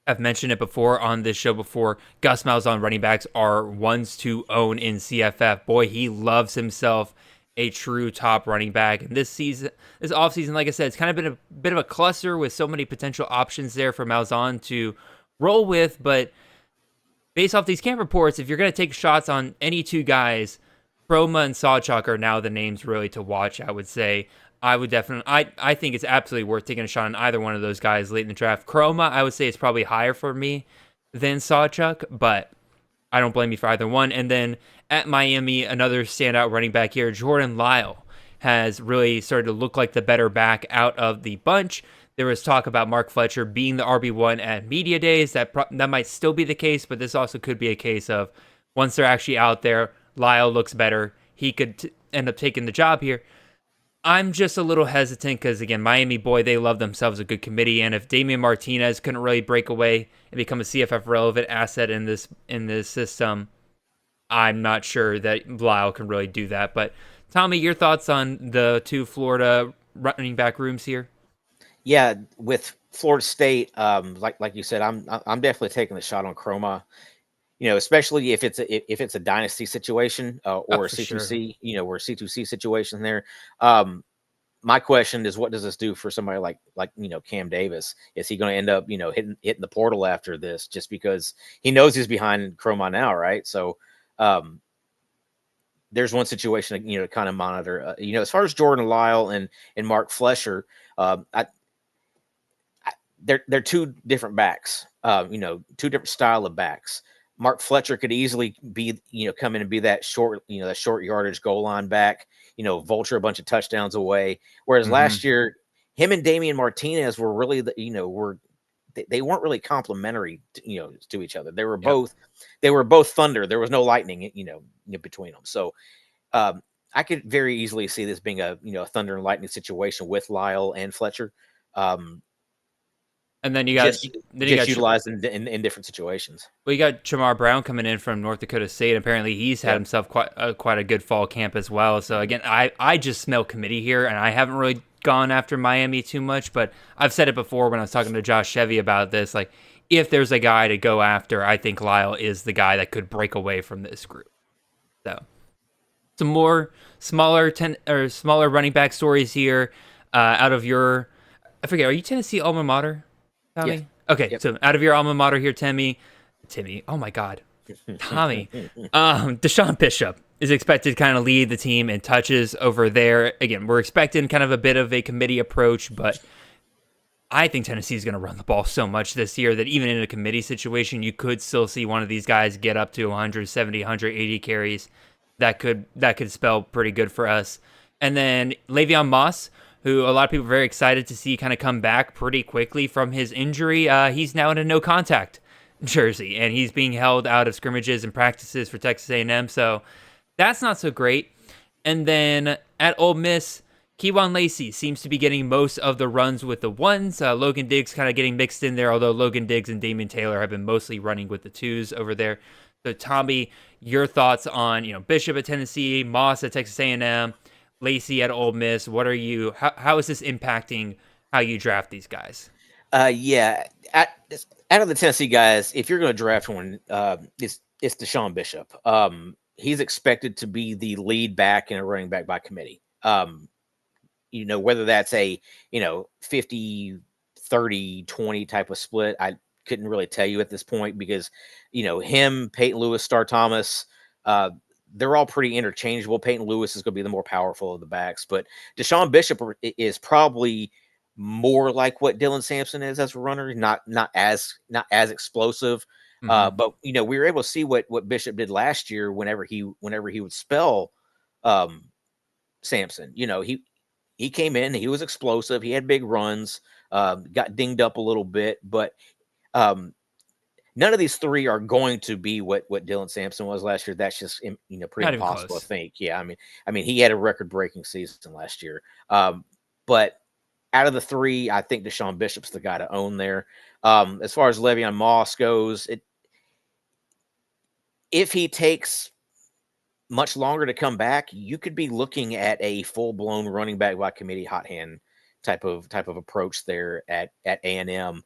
I've mentioned it before on this show before. Gus Malzahn running backs are ones to own in CFF. Boy, he loves himself a true top running back. And this offseason, like I said, it's kind of been a bit of a cluster with so many potential options there for Malzahn to roll with. But based off these camp reports, if you're going to take shots on any two guys, Kroma and Sawchuk are now the names really to watch, I would say. I think it's absolutely worth taking a shot on either one of those guys late in the draft. Kroma, I would say, is probably higher for me than Sawchuk, but I don't blame you for either one. And then at Miami, another standout running back here, Jordan Lyle, has really started to look like the better back out of the bunch. There was talk about Mark Fletcher being the RB1 at media days. That might still be the case, but this also could be a case of once they're actually out there, Lyle looks better. He could end up taking the job here. I'm just a little hesitant because, again, Miami, boy, they love themselves a good committee. And if Damian Martinez couldn't really break away and become a CFF relevant asset in this system, I'm not sure that Lyle can really do that. But Tommy, your thoughts on the two Florida running back rooms here? Yeah, with Florida State, like you said, I'm definitely taking the shot on Kroma. especially if it's a dynasty situation or a for sure. C2C, or a C2C situation there. My question is, what does this do for somebody like Cam Davis? Is he going to end up hitting the portal after this just because he knows he's behind Chroma now, right? So there's one situation to kind of monitor. As far as Jordan Lyle and Mark Flesher, they're two different backs. Two different style of backs. Mark Fletcher could easily be, come in and be that short yardage goal line back, vulture a bunch of touchdowns away. Whereas last year, him and Damian Martinez were really they weren't really complementary, to each other. They were both thunder. There was no lightning, between them. So I could very easily see this being a thunder and lightning situation with Lyle and Fletcher. And then you got utilized in different situations. Well, you got Chamar Brown coming in from North Dakota State. Apparently, he's had himself quite a good fall camp as well. So again, I just smell committee here, and I haven't really gone after Miami too much. But I've said it before when I was talking to Josh Chevy about this. Like, if there's a guy to go after, I think Lyle is the guy that could break away from this group. So, some more smaller running back stories here out of your. I forget. Are you Tennessee alma mater, Tommy? Yeah. Okay, so out of your alma mater here, Timmy, oh my God, Tommy, Deshaun Bishop is expected to kind of lead the team in touches over there. Again, we're expecting kind of a bit of a committee approach, but I think Tennessee is going to run the ball so much this year that even in a committee situation, you could still see one of these guys get up to 170, 180 carries. That could spell pretty good for us. And then Le'Veon Moss, who a lot of people are very excited to see kind of come back pretty quickly from his injury. He's now in a no-contact jersey, and he's being held out of scrimmages and practices for Texas A&M, so that's not so great. And then at Ole Miss, Keywan Lacey seems to be getting most of the runs with the ones. Logan Diggs kind of getting mixed in there, although Logan Diggs and Damian Taylor have been mostly running with the twos over there. So, Tommy, your thoughts on Bishop at Tennessee, Moss at Texas A&M, Lacey at Ole Miss? What are you? How is this impacting how you draft these guys? Out of the Tennessee guys, if you're going to draft one, it's Deshaun Bishop. He's expected to be the lead back in a running back by committee. Whether that's a 50, 30, 20 type of split, I couldn't really tell you at this point because him, Peyton Lewis, Star Thomas, they're all pretty interchangeable. Peyton Lewis is going to be the more powerful of the backs, but Deshaun Bishop is probably more like what Dylan Sampson is as a runner, not as explosive. But we were able to see what Bishop did last year whenever he would spell Sampson. He came in, he was explosive, he had big runs, got dinged up a little bit, but none of these three are going to be what Dylan Sampson was last year. That's just pretty impossible to think. Yeah, I mean, he had a record-breaking season last year. But out of the three, I think Deshaun Bishop's the guy to own there. As far as Le'Veon Moss goes, if he takes much longer to come back, you could be looking at a full-blown running back by committee hot hand type of approach there at A&M.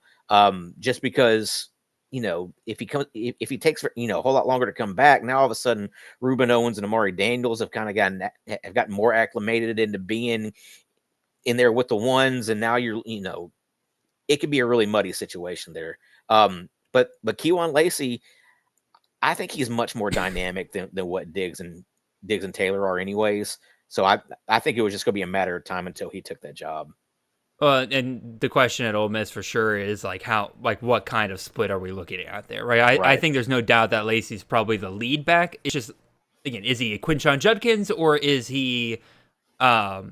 Just because if he takes a whole lot longer to come back, now all of a sudden Reuben Owens and Amari Daniels have kind of gotten more acclimated into being in there with the ones, and now it could be a really muddy situation there. But Keywan Lacey, I think he's much more dynamic than what Diggs and Taylor are anyways. So I think it was just going to be a matter of time until he took that job. Well, and the question at Ole Miss for sure is what kind of split are we looking at there, right? I think there's no doubt that Lacey's probably the lead back. It's just, again, is he a Quinshon Judkins or is he, what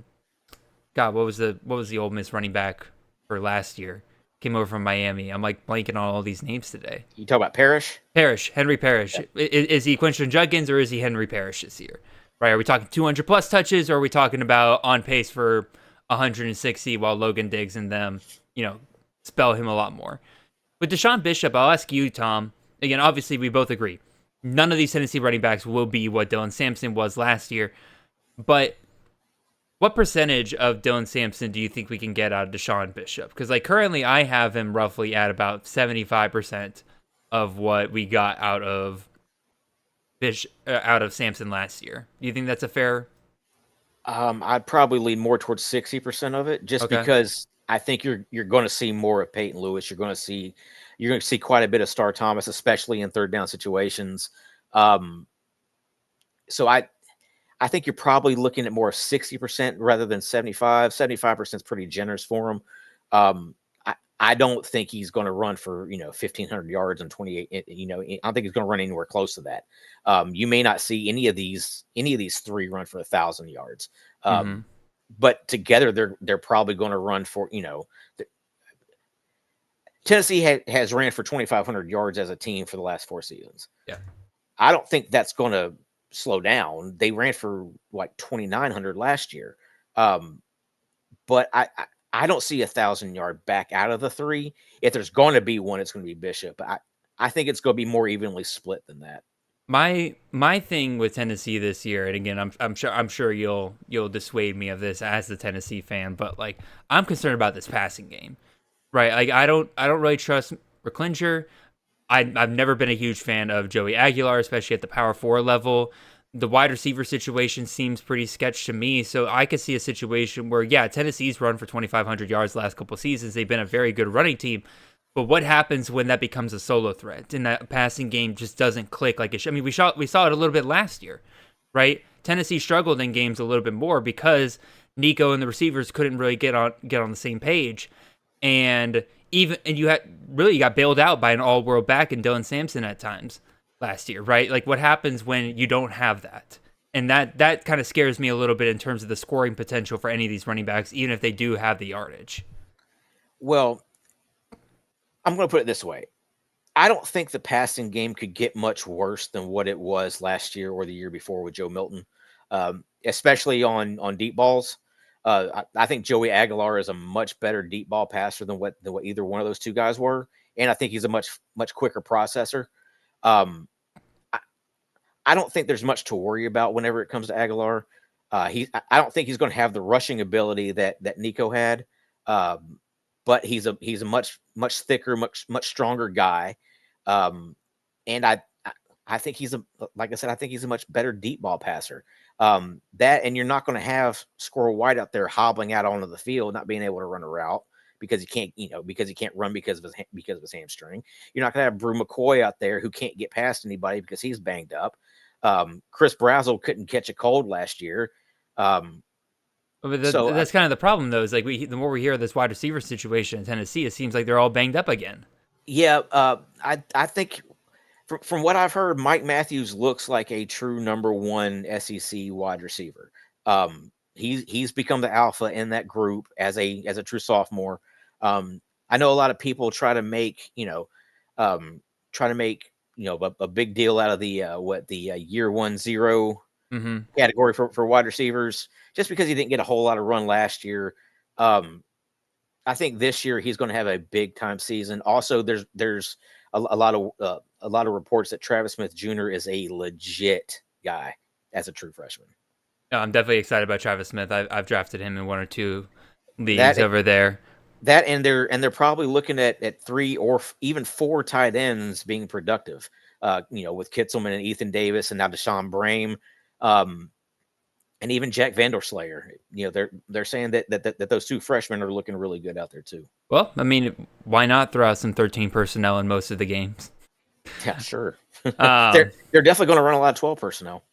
was the Ole Miss running back for last year? Came over from Miami. I'm blanking on all these names today. You talk about Parrish? Henry Parrish. Yeah. Is he Quinshon Judkins or is he Henry Parrish this year? Right? Are we talking 200 plus touches or are we talking about on pace for 160 while Logan Diggs and them, spell him a lot more? With Deshaun Bishop, I'll ask you, Tom. Again, obviously we both agree. None of these Tennessee running backs will be what Dylan Sampson was last year. But what percentage of Dylan Sampson do you think we can get out of Deshaun Bishop? Because currently I have him roughly at about 75% of what we got out of out of Sampson last year. Do you think that's a fair? I'd probably lean more towards 60% of it, just Okay. because I think you're going to see more of Peyton Lewis. You're going to see quite a bit of Star Thomas, especially in third down situations. Um, so I think you're probably looking at more of 60% rather than 75. 75% is pretty generous for him. I don't think he's going to run for 1,500 yards and 28. I don't think he's going to run anywhere close to that. You may not see any of these three run for 1,000 yards. Mm-hmm. But together they're probably going to run for Tennessee has ran for 2,500 yards as a team for the last 4 seasons. Yeah. I don't think that's going to slow down. They ran for like 2,900 last year. But I don't see 1,000-yard back out of the three. If there's going to be one, it's going to be Bishop. I think it's going to be more evenly split than that. My thing with Tennessee this year, and again, I'm sure you'll dissuade me of this as the Tennessee fan, but like I'm concerned about this passing game, right? Like I don't really trust Reclinger. I've never been a huge fan of Joey Aguilar, especially at the power 4 level. The wide receiver situation seems pretty sketch to me, so I could see a situation where, yeah, Tennessee's run for 2,500 yards the last couple of seasons. They've been a very good running team, but what happens when that becomes a solo threat and that passing game just doesn't click like it should? I mean, we saw it a little bit last year, right? Tennessee struggled in games a little bit more because Nico and the receivers couldn't really get on the same page, and you got bailed out by an all-world back in Dylan Sampson at times last year, right? Like what happens when you don't have that? And that kind of scares me a little bit in terms of the scoring potential for any of these running backs, even if they do have the yardage. Well, I'm going to put it this way. I don't think the passing game could get much worse than what it was last year or the year before with Joe Milton, especially on deep balls. I think Joey Aguilar is a much better deep ball passer than what either one of those two guys were, and I think he's a much quicker processor. I don't think there's much to worry about whenever it comes to Aguilar. I don't think he's going to have the rushing ability that Nico had, but he's a much thicker, much stronger guy, and I think like I said, I think he's a much better deep ball passer. And you're not going to have Squirrel White out there hobbling out onto the field, not being able to run a route because he can't run because of his hamstring. You're not going to have Brew McCoy out there who can't get past anybody because he's banged up. Chris Brazzell couldn't catch a cold last year. But that's kind of the problem, though. Is like the more we hear of this wide receiver situation in Tennessee, it seems like they're all banged up again. Yeah, I think from what I've heard, Mike Matthews looks like a true number 1 SEC wide receiver. He's become the alpha in that group as a true sophomore. I know a lot of people try to make a big deal out of the year 1-0 category for wide receivers, just because he didn't get a whole lot of run last year. I think this year he's going to have a big time season. Also, there's a lot of reports that Travis Smith Jr. is a legit guy as a true freshman. No, I'm definitely excited about Travis Smith. I've drafted him in 1 or 2 leagues over there. That and they're probably looking at 3 or even 4 tight ends being productive. With Kitzelman and Ethan Davis and now Deshaun Brame, and even Jack Vanderslayer. They're saying that those 2 freshmen are looking really good out there too. Well, I mean, why not throw out some 13 personnel in most of the games? Yeah, sure. They're definitely going to run a lot of 12 personnel.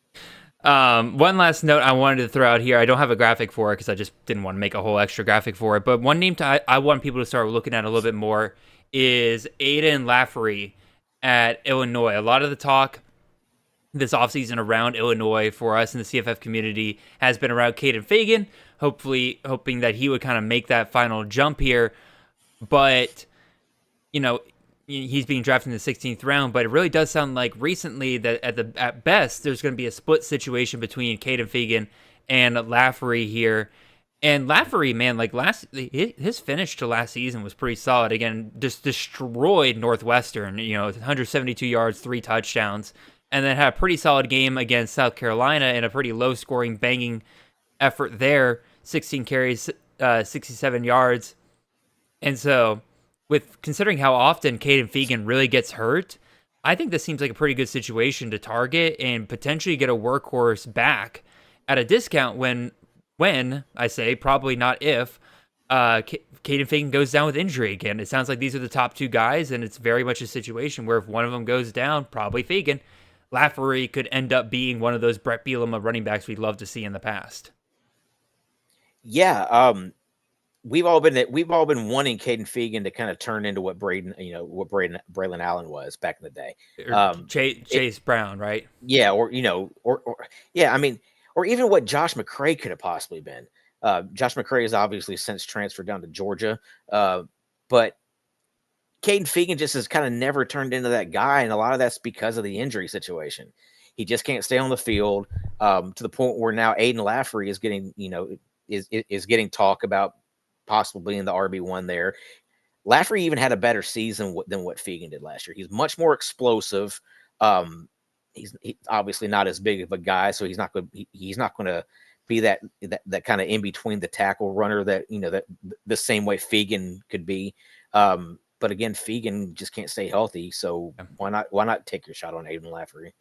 One last note I wanted to throw out here. I don't have a graphic for it because I just didn't want to make a whole extra graphic for it. But one name I want people to start looking at a little bit more is Aiden Laffery at Illinois. A lot of the talk this offseason around Illinois for us in the CFF community has been around Caden Fagan, hoping that he would kind of make that final jump here. But, he's being drafted in the 16th round, but it really does sound like recently that at best there's going to be a split situation between Caden Fagan and Laffery here. And Laffery, man, like his finish to last season was pretty solid. Again, just destroyed Northwestern, 172 yards, 3 touchdowns, and then had a pretty solid game against South Carolina in a pretty low-scoring, banging effort there. 16 carries, 67 yards. And so, with considering how often Caden Fagan really gets hurt, I think this seems like a pretty good situation to target and potentially get a workhorse back at a discount when I say probably not if Caden Fagan goes down with injury again. It sounds like these are the top two guys, and it's very much a situation where if one of them goes down, probably Fagan, Lafferty could end up being one of those Brett Bielema running backs we'd love to see in the past. Yeah, we've all been wanting Caden Fegan to kind of turn into what Braylon Allen was back in the day. Or Chase Brown, right? Yeah, or yeah, I mean, or even what Josh McCray could have possibly been. Josh McCray has obviously since transferred down to Georgia, but Caden Fegan just has kind of never turned into that guy, and a lot of that's because of the injury situation. He just can't stay on the field to the point where now Aiden Lafferty is getting, is getting talk about possibly being the RB1 there. Lafferty even had a better season than what Fegan did last year. He's much more explosive. He's obviously not as big of a guy, so he's not going to be that kind of in between the tackle runner that that the same way Fegan could be. But again, Fegan just can't stay healthy, so why not take your shot on Aiden Lafferty?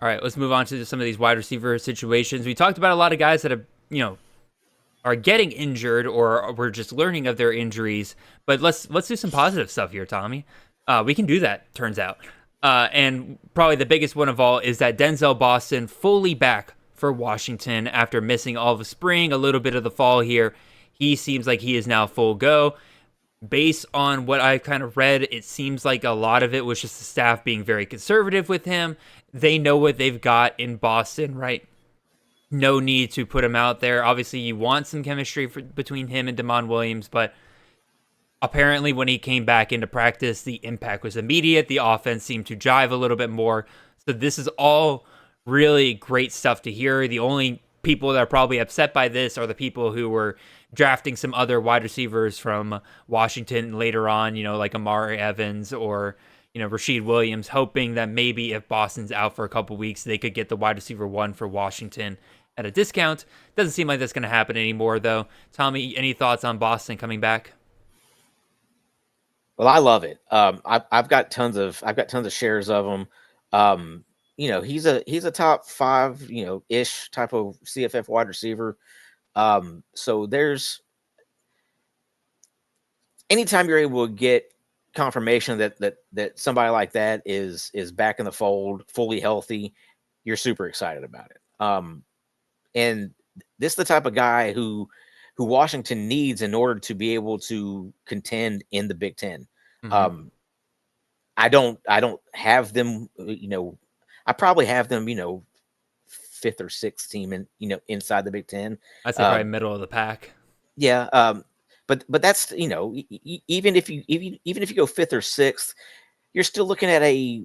All right, let's move on to some of these wide receiver situations. We talked about a lot of guys that have are getting injured or we're just learning of their injuries, but let's do some positive stuff here, Tommy. We can do that, turns out. And probably the biggest one of all is that Denzel Boston fully back for Washington after missing all of the spring, a little bit of the fall here. He seems like he is now full go. Based on what I kind of read, it seems like a lot of it was just the staff being very conservative with him. They know what they've got in Boston, right? No need to put him out there. Obviously, you want some chemistry between him and Damon Williams, but apparently when he came back into practice, the impact was immediate. The offense seemed to jive a little bit more. So this is all really great stuff to hear. The only people that are probably upset by this are the people who were drafting some other wide receivers from Washington later on, like Amari Evans or, Rashid Williams, hoping that maybe if Boston's out for a couple weeks, they could get the wide receiver one for Washington at a discount. Doesn't seem like that's going to happen anymore, though. Tommy, any thoughts on Boston coming back? Well, I love it. I've got tons of shares of him. He's a top 5, ish type of CFF wide receiver. So there's anytime you're able to get confirmation that somebody like that is back in the fold, fully healthy, you're super excited about it. And this is the type of guy who Washington needs in order to be able to contend in the Big Ten. Mm-hmm. I don't have them, I probably have them, 5th or 6th team in, inside the Big Ten. I'd say probably middle of the pack. Yeah. But that's, even if you go 5th or 6th, you're still looking at a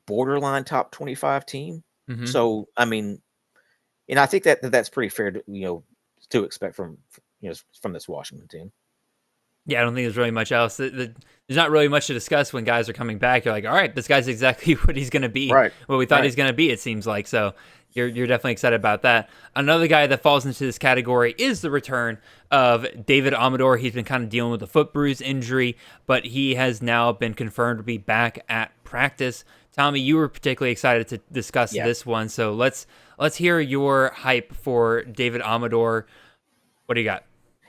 borderline top 25 team. Mm-hmm. So, I mean, and I think that's pretty fair to expect from this Washington team. Yeah, I don't think there's really much else. There's not really much to discuss when guys are coming back. You're like, all right, this guy's exactly what he's going to be, right? What we thought he's going to be, it seems like. So you're definitely excited about that. Another guy that falls into this category is the return of David Amador. He's been kind of dealing with a foot bruise injury, but he has now been confirmed to be back at practice. Tommy, you were particularly excited to discuss this one, so let's hear your hype for David Amador. What do you got?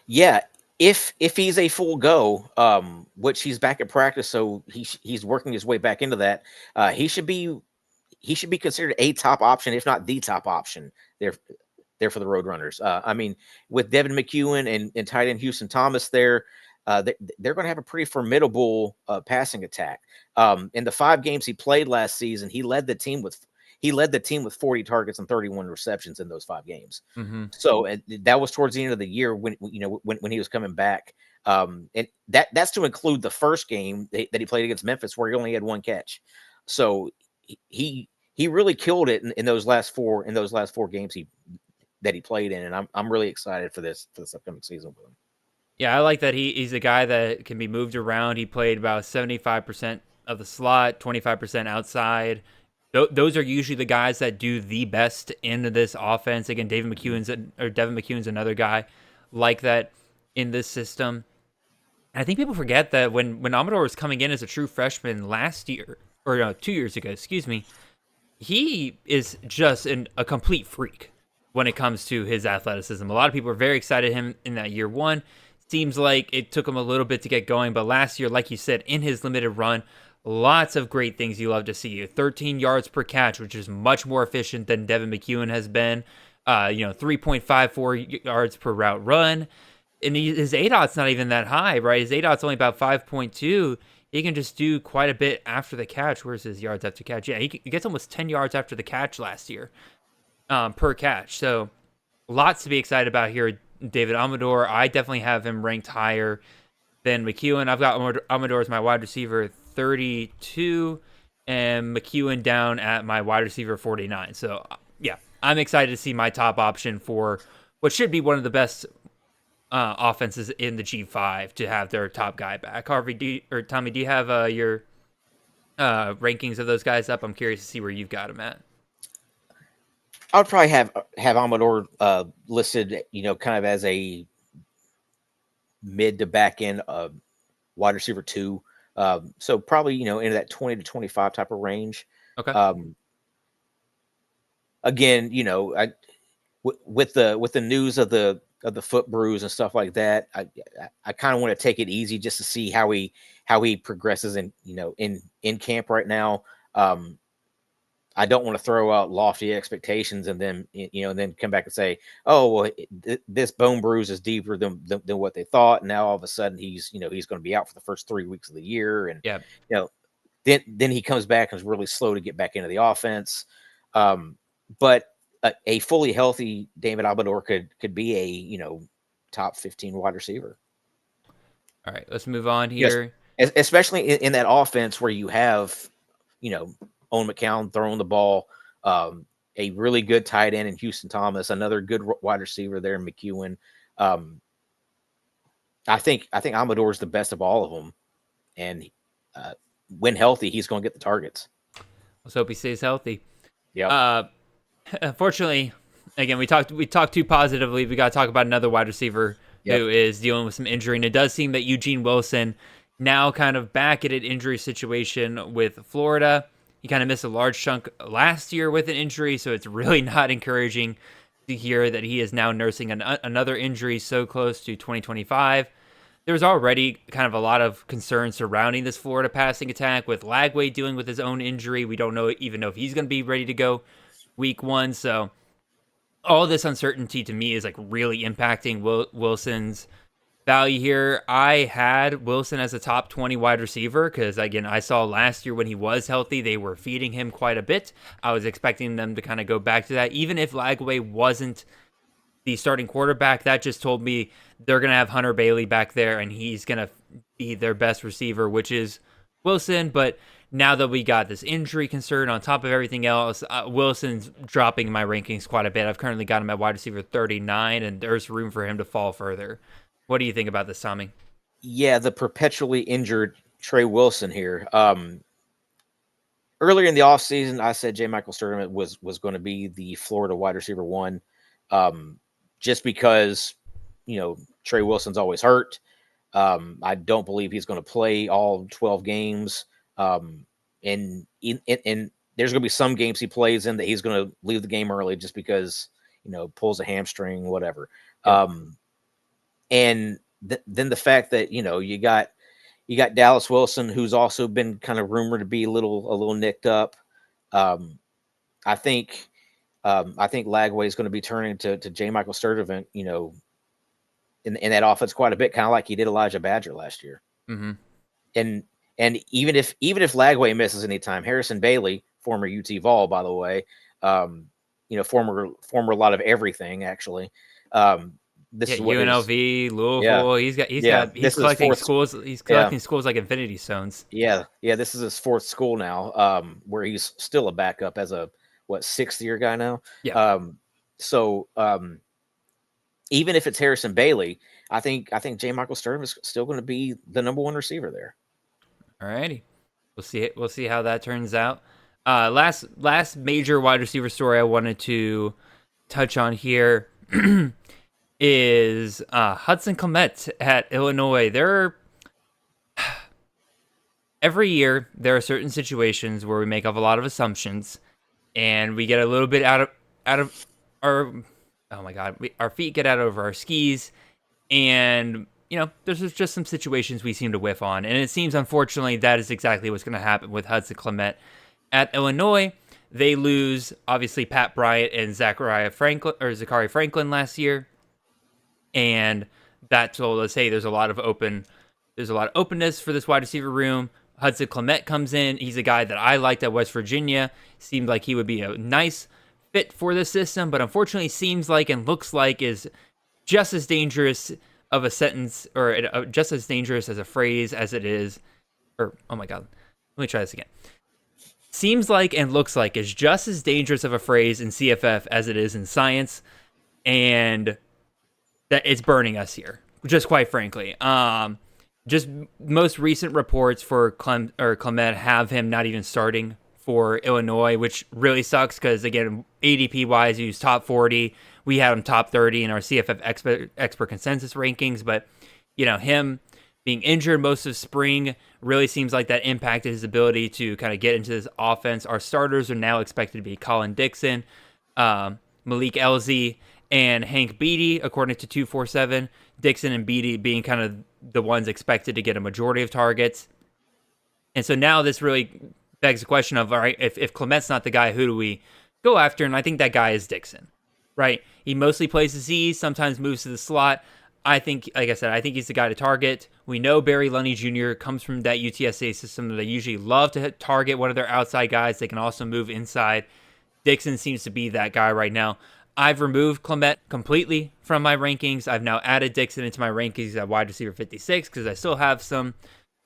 Yeah. If he's a full go, which he's back at practice, so he's working his way back into that, he should be considered a top option, if not the top option there for the Roadrunners. I mean, with Devin McEwen and tight end Houston Thomas there, they're going to have a pretty formidable passing attack. In the 5 games he played last season, he led the team with 40 targets and 31 receptions in those 5 games. Mm-hmm. So that was towards the end of the year when he was coming back. And that's to include the first game that he played against Memphis, where he only had 1 catch. So he really killed it in those last 4 games that he played in. And I'm really excited for this upcoming season with him. Yeah, I like that he's a guy that can be moved around. He played about 75% of the slot, 25% outside. Those are usually the guys that do the best in this offense. Again, Devin McEwen's another guy like that in this system. And I think people forget that when Amador was coming in as a true freshman last year, or no, 2 years ago, excuse me, he is just a complete freak when it comes to his athleticism. A lot of people are very excited him in that year one. Seems like it took him a little bit to get going, but last year, like you said, in his limited run, lots of great things you love to see. 13 yards per catch, which is much more efficient than Devin McEwen has been. 3.54 yards per route run. And his ADOT's not even that high, right? His ADOT's only about 5.2. He can just do quite a bit after the catch. Where's his yards after catch? Yeah, he gets almost 10 yards after the catch last year per catch. So lots to be excited about here. David Amador, I definitely have him ranked higher than McEwen. I've got Amador as my wide receiver 32 and McEwen down at my wide receiver 49. So, yeah, I'm excited to see my top option for what should be one of the best offenses in the G5 to have their top guy back. Harvey, Tommy, do you have your rankings of those guys up? I'm curious to see where you've got them at. I would probably have Amador listed, kind of as a mid to back end wide receiver 2. So probably, into that 20 to 25 type of range. Okay. Again, with the news of the foot bruise and stuff like that, I kind of want to take it easy just to see how he progresses in camp right now. I don't want to throw out lofty expectations and then come back and say, oh, well, this bone bruise is deeper than what they thought. And now all of a sudden he's going to be out for the first 3 weeks of the year. And, then he comes back and is really slow to get back into the offense. But a fully healthy David Amador could be a, top 15 wide receiver. All right, let's move on here. Yes, especially in that offense where you have, Owen McCown throwing the ball, a really good tight end in Houston Thomas, another good wide receiver there in McEwen. I think Amador is the best of all of them, and when healthy, he's going to get the targets. Let's hope he stays healthy. Yeah. Unfortunately, again, we talked too positively. We got to talk about another wide receiver who is dealing with some injury, and it does seem that Eugene Wilson now kind of back at an injury situation with Florida. He kind of missed a large chunk last year with an injury, so it's really not encouraging to hear that he is now nursing another injury so close to 2025. There was already kind of a lot of concern surrounding this Florida passing attack with Lagway dealing with his own injury. We don't even know if he's going to be ready to go week 1. So all this uncertainty to me is like really impacting Wilson's value here. I had Wilson as a top 20 wide receiver because, again, I saw last year when he was healthy, they were feeding him quite a bit. I was expecting them to kind of go back to that. Even if Lagway wasn't the starting quarterback, that just told me they're going to have Hunter Bailey back there and he's going to be their best receiver, which is Wilson. But now that we got this injury concern on top of everything else, Wilson's dropping my rankings quite a bit. I've currently got him at wide receiver 39, and there's room for him to fall further. What do you think about this, Tommy? Yeah, the perpetually injured Trey Wilson here. Earlier in the offseason, I said J. Michael Sturdivant was going to be the Florida wide receiver 1, just because, Trey Wilson's always hurt. I don't believe he's going to play all 12 games. And there's going to be some games he plays in that he's going to leave the game early just because, pulls a hamstring, whatever. Yeah. And then the fact that, you got Dallas Wilson, who's also been kind of rumored to be a little nicked up. I think Lagway is going to be turning to J. Michael Sturdivant, in that offense quite a bit, kind of like he did Elijah Badger last year. Mm-hmm. And even if Lagway misses any time, Harrison Bailey, former UT Vol, by the way, former a lot of everything actually. This is what UNLV, Louisville. Yeah. He's collecting schools. He's collecting schools like Infinity Stones. Yeah. This is his 4th school now, where he's still a backup as a 6th year guy now. Yeah. So even if it's Harrison Bailey, I think J. Michael Sturdivant is still going to be the number 1 receiver there. All righty, we'll see how that turns out. Last major wide receiver story I wanted to touch on here is Hudson Clement at Illinois. every year there are certain situations where we make up a lot of assumptions, and we get a little bit out of our oh my god, our feet get out of our skis, and there's just some situations we seem to whiff on, and it seems unfortunately that is exactly what's going to happen with Hudson Clement at Illinois. They lose obviously Pat Bryant and Zachariah Franklin or Zachary Franklin last year, and that told us, hey, there's a lot of openness for this wide receiver room. Hudson Clement comes in. He's a guy that I liked at West Virginia. Seemed like he would be a nice fit for the system, but unfortunately seems like and looks like is just as dangerous of a sentence or just as dangerous as a phrase as it is. Or, oh my God, let me try this again. Seems like and looks like is just as dangerous of a phrase in CFF as it is in science, and that it's burning us here, just quite frankly. Just most recent reports for Clement have him not even starting for Illinois, which really sucks because, again, ADP-wise, he was top 40. We had him top 30 in our CFF expert consensus rankings, but, him being injured most of spring really seems like that impacted his ability to kind of get into this offense. Our starters are now expected to be Colin Dixon, Malik Elzy, and Hank Beatty, according to 247. Dixon and Beatty being kind of the ones expected to get a majority of targets. And so now this really begs the question of, all right, if Clement's not the guy, who do we go after? And I think that guy is Dixon, right? He mostly plays the Z, sometimes moves to the slot. I think, like I said, I think he's the guy to target. We know Barry Lunny Jr. comes from that UTSA system that they usually love to target one of their outside guys. They can also move inside. Dixon seems to be that guy right now. I've removed Clement completely from my rankings. I've now added Dixon into my rankings at wide receiver 56 because I still have some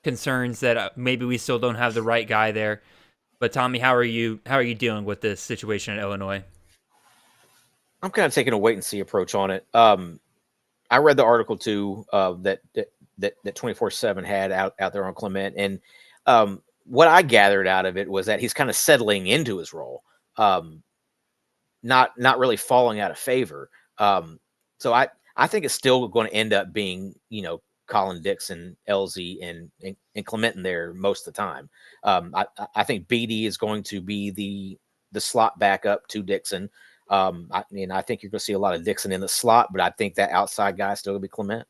concerns that maybe we still don't have the right guy there. But Tommy, how are you dealing with this situation at Illinois? I'm kind of taking a wait and see approach on it. I read the article too that 24/7 had out there on Clement, and what I gathered out of it was that he's kind of settling into his role. Not really falling out of favor. So I think it's still going to end up being, Colin Dixon, LZ, and Clement in there most of the time. I think Beatty is going to be the slot backup to Dixon. I think you're going to see a lot of Dixon in the slot, but I think that outside guy is still going to be Clement.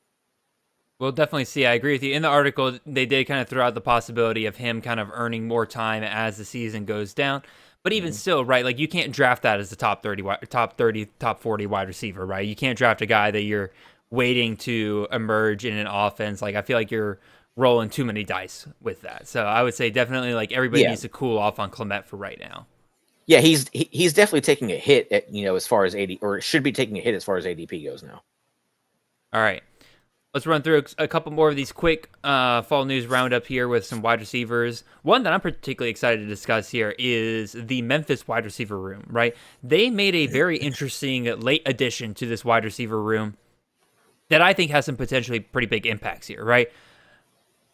We'll definitely see. I agree with you. In the article, they did kind of throw out the possibility of him kind of earning more time as the season goes down. But even still, right, like you can't draft that as the top 40 wide receiver, right? You can't draft a guy that you're waiting to emerge in an offense. Like I feel like you're rolling too many dice with that. So I would say definitely like everybody needs to cool off on Clement for right now. Yeah, he's definitely taking a hit at, as far as AD, or should be taking a hit as far as ADP goes now. All right. Let's run through a couple more of these quick fall news roundup here with some wide receivers. One that I'm particularly excited to discuss here is the Memphis wide receiver room, right? They made a very interesting late addition to this wide receiver room that I think has some potentially pretty big impacts here, right?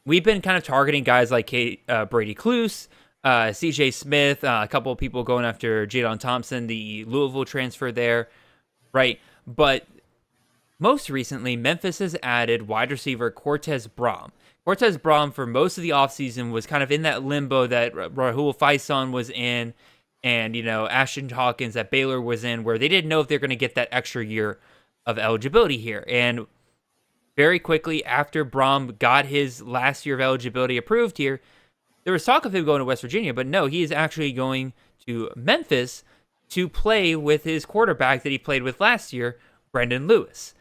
We've been kind of targeting guys like Brady Cluse, CJ Smith, a couple of people going after Jadon Thompson, the Louisville transfer there, right? But most recently, Memphis has added wide receiver Cortez Braum. Cortez Braum, for most of the offseason, was kind of in that limbo that Rahul Faison was in and, Ashton Hawkins at Baylor was in, where they didn't know if they're going to get that extra year of eligibility here. And very quickly after Braum got his last year of eligibility approved here, there was talk of him going to West Virginia, but no, he is actually going to Memphis to play with his quarterback that he played with last year, Brendan Lewis.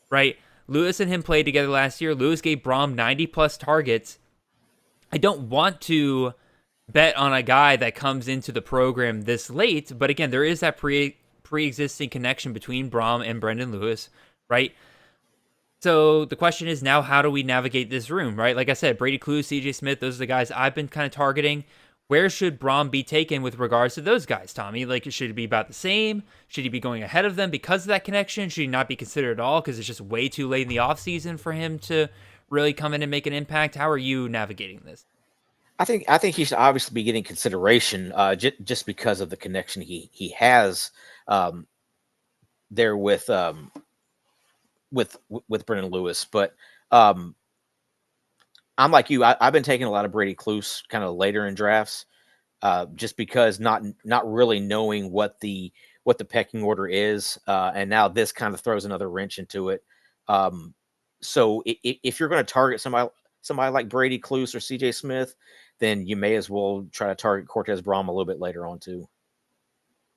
Right? Lewis and him played together last year. Lewis gave Braum 90-plus targets. I don't want to bet on a guy that comes into the program this late, but again, there is that pre-existing connection between Braum and Brendan Lewis, right? So the question is now, how do we navigate this room, right? Like I said, Brady Cluse, CJ Smith, those are the guys I've been kind of targeting. Where should Braum be taken with regards to those guys, Tommy? Like, should he be about the same? Should he be going ahead of them because of that connection? Should he not be considered at all because it's just way too late in the offseason for him to really come in and make an impact? How are you navigating this? I think he should obviously be getting consideration just because of the connection he has there with Brendan Lewis. But I'm like you. I've been taking a lot of Brady Cluse kind of later in drafts, just because not really knowing what the pecking order is, and now this kind of throws another wrench into it. So if you're going to target somebody like Brady Cluse or C.J. Smith, then you may as well try to target Cortez Braum a little bit later on too.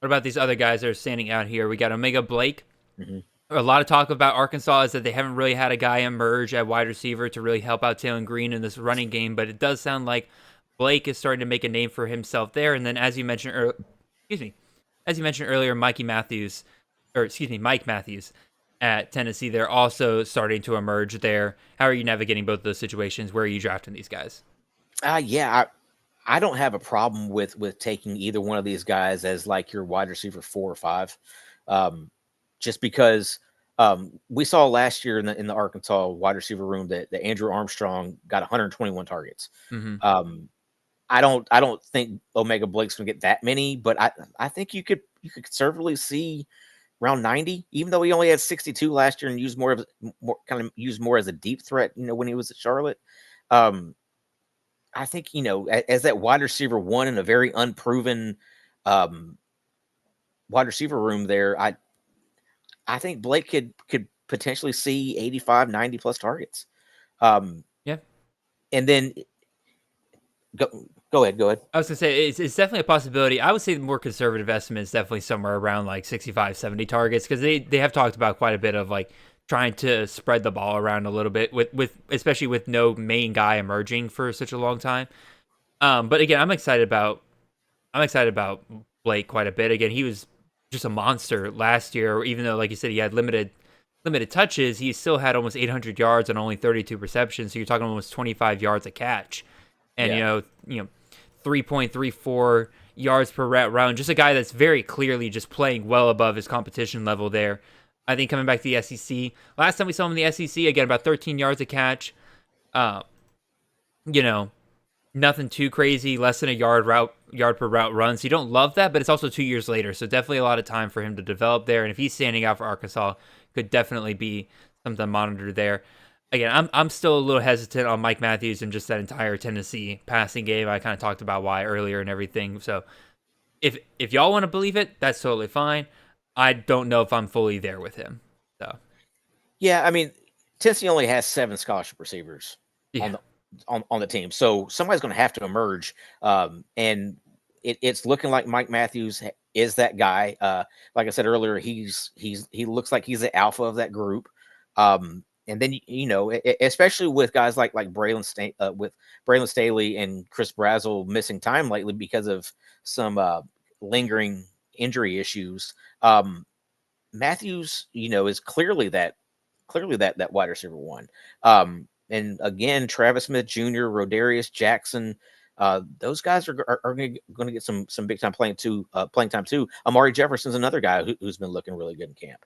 What about these other guys that are standing out here? We got Omega Blake. Mm-hmm. A lot of talk about Arkansas is that they haven't really had a guy emerge at wide receiver to really help out Taylor Green in this running game, but it does sound like Blake is starting to make a name for himself there. And then, as you mentioned, earlier, Mike Matthews at Tennessee, they're also starting to emerge there. How are you navigating both of those situations? Where are you drafting these guys? I don't have a problem with taking either one of these guys as like your wide receiver 4 or 5, just because we saw last year in the Arkansas wide receiver room that Andrew Armstrong got 121 targets. Mm-hmm. I don't think Omega Blake's gonna get that many, but I think you could conservatively see around 90, even though he only had 62 last year and used more as a deep threat, when he was at Charlotte. I think, as that wide receiver 1 in a very unproven wide receiver room there, I think Blake could potentially see 85, 90 plus targets. Yeah. And then go ahead. I was going to say, it's definitely a possibility. I would say the more conservative estimate is definitely somewhere around like 65, 70 targets, because they have talked about quite a bit of like trying to spread the ball around a little bit with especially with no main guy emerging for such a long time. But again, I'm excited about Blake quite a bit. Again, he was just a monster last year, even though, like you said, he had limited touches. He still had almost 800 yards and only 32 receptions. So you're talking almost 25 yards a catch, and Yeah. 3.34 yards per round. Just a guy that's very clearly just playing well above his competition level there. I think coming back to the SEC, last time we saw him in the SEC, again, about 13 yards a catch. Nothing too crazy, less than a yard per route run. So you don't love that, but it's also 2 years later. So definitely a lot of time for him to develop there. And if he's standing out for Arkansas, could definitely be something to monitor there. Again, I'm still a little hesitant on Mike Matthews and just that entire Tennessee passing game. I kind of talked about why earlier and everything. So if y'all want to believe it, that's totally fine. I don't know if I'm fully there with him. So Yeah, I mean, Tennessee only has 7 scholarship receivers on the team, so somebody's going to have to emerge. And it's looking like Mike Matthews is that guy. Like I said earlier, he looks like he's the alpha of that group. And then especially with guys like Braylon Staley and Chris Brazzell missing time lately because of some lingering injury issues. Matthews, is clearly that wide receiver 1. And again, Travis Smith Jr., Rodarius Jackson, those guys are going to get some big time playing time too. Amari Jefferson's another guy who's been looking really good in camp.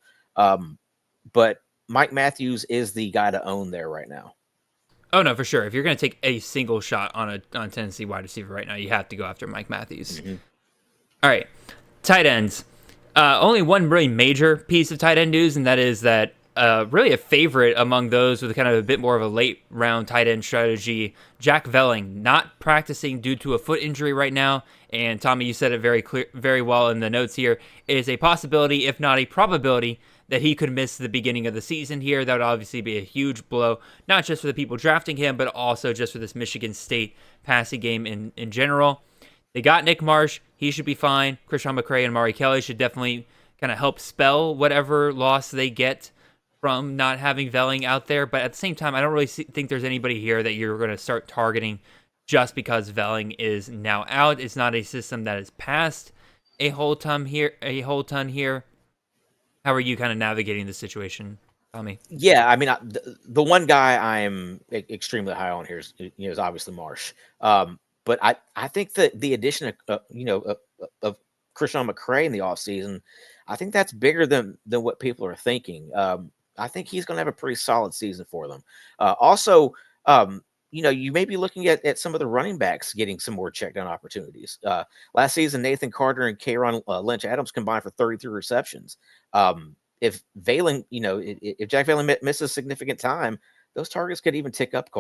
But Mike Matthews is the guy to own there right now. Oh no, for sure. If you're going to take a single shot on Tennessee wide receiver right now, you have to go after Mike Matthews. Mm-hmm. All right, tight ends. Only one really major piece of tight end news, and that is that really a favorite among those with kind of a bit more of a late round tight end strategy, Jack Velling, not practicing due to a foot injury right now. And Tommy, you said it very well in the notes here. It is a possibility, if not a probability, that he could miss the beginning of the season here. That would obviously be a huge blow, not just for the people drafting him, but also just for this Michigan State passing game in general. They got Nick Marsh. He should be fine. Christian McCray and Mari Kelly should definitely kind of help spell whatever loss they get from not having Velling out there. But at the same time, I don't really think there's anybody here that you're going to start targeting just because Velling is now out. It's not a system that has passed a whole ton here. How are you kind of navigating the situation, Tommy? Yeah, I mean, the one guy I'm extremely high on here is obviously Marsh. But I think that the addition of Christian McCray in the offseason, I think that's bigger than what people are thinking. I think he's going to have a pretty solid season for them. Also, you may be looking at some of the running backs getting some more check down opportunities. Last season, Nathan Carter and K'Ron Lynch Adams combined for 33 receptions. If Velling, if Jack Velling misses significant time, those targets could even tick up,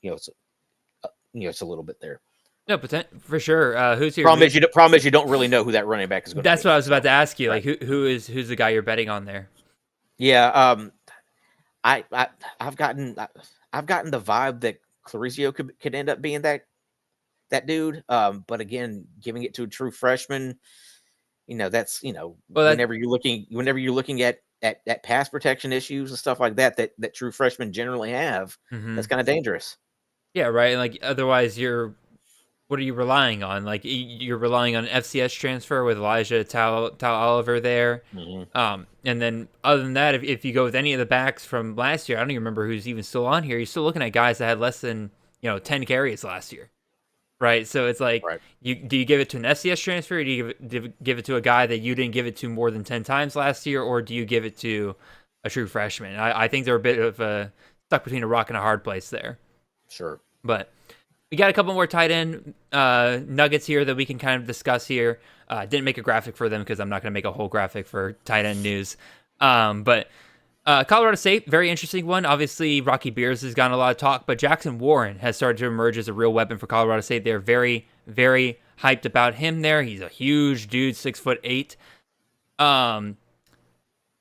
it's a little bit there. No, for sure. Who's your Problem is you don't really know who that running back is going to be. That's what I was about to ask you. Right. Like, who's the guy you're betting on there? Yeah, I've gotten the vibe that Clarizio could end up being that dude. But again, giving it to a true freshman, that's whenever you're looking at pass protection issues and stuff like that true freshmen generally have, that's kind of dangerous. Yeah, right. And like otherwise, what are you relying on? Like you're relying on FCS transfer with Elijah Tal Oliver there. And then other than that, if you go with any of the backs from last year, I don't even remember who's even still on here. You're still looking at guys that had less than 10 carries last year, right? So it's like, Right. Do you give it to an FCS transfer, or do you give it to a guy that you didn't give it to more than 10 times last year, or do you give it to a true freshman? I think they're a bit of stuck between a rock and a hard place there. Sure, but. We got a couple more tight end nuggets here that we can kind of discuss here. Didn't make a graphic for them because I'm not going to make a whole graphic for tight end news. But Colorado State, very interesting one. Obviously, Rocky Beers has gotten a lot of talk, but Jackson Warren has started to emerge as a real weapon for Colorado State. They're very, very hyped about him there. He's a huge dude, 6'8". A lot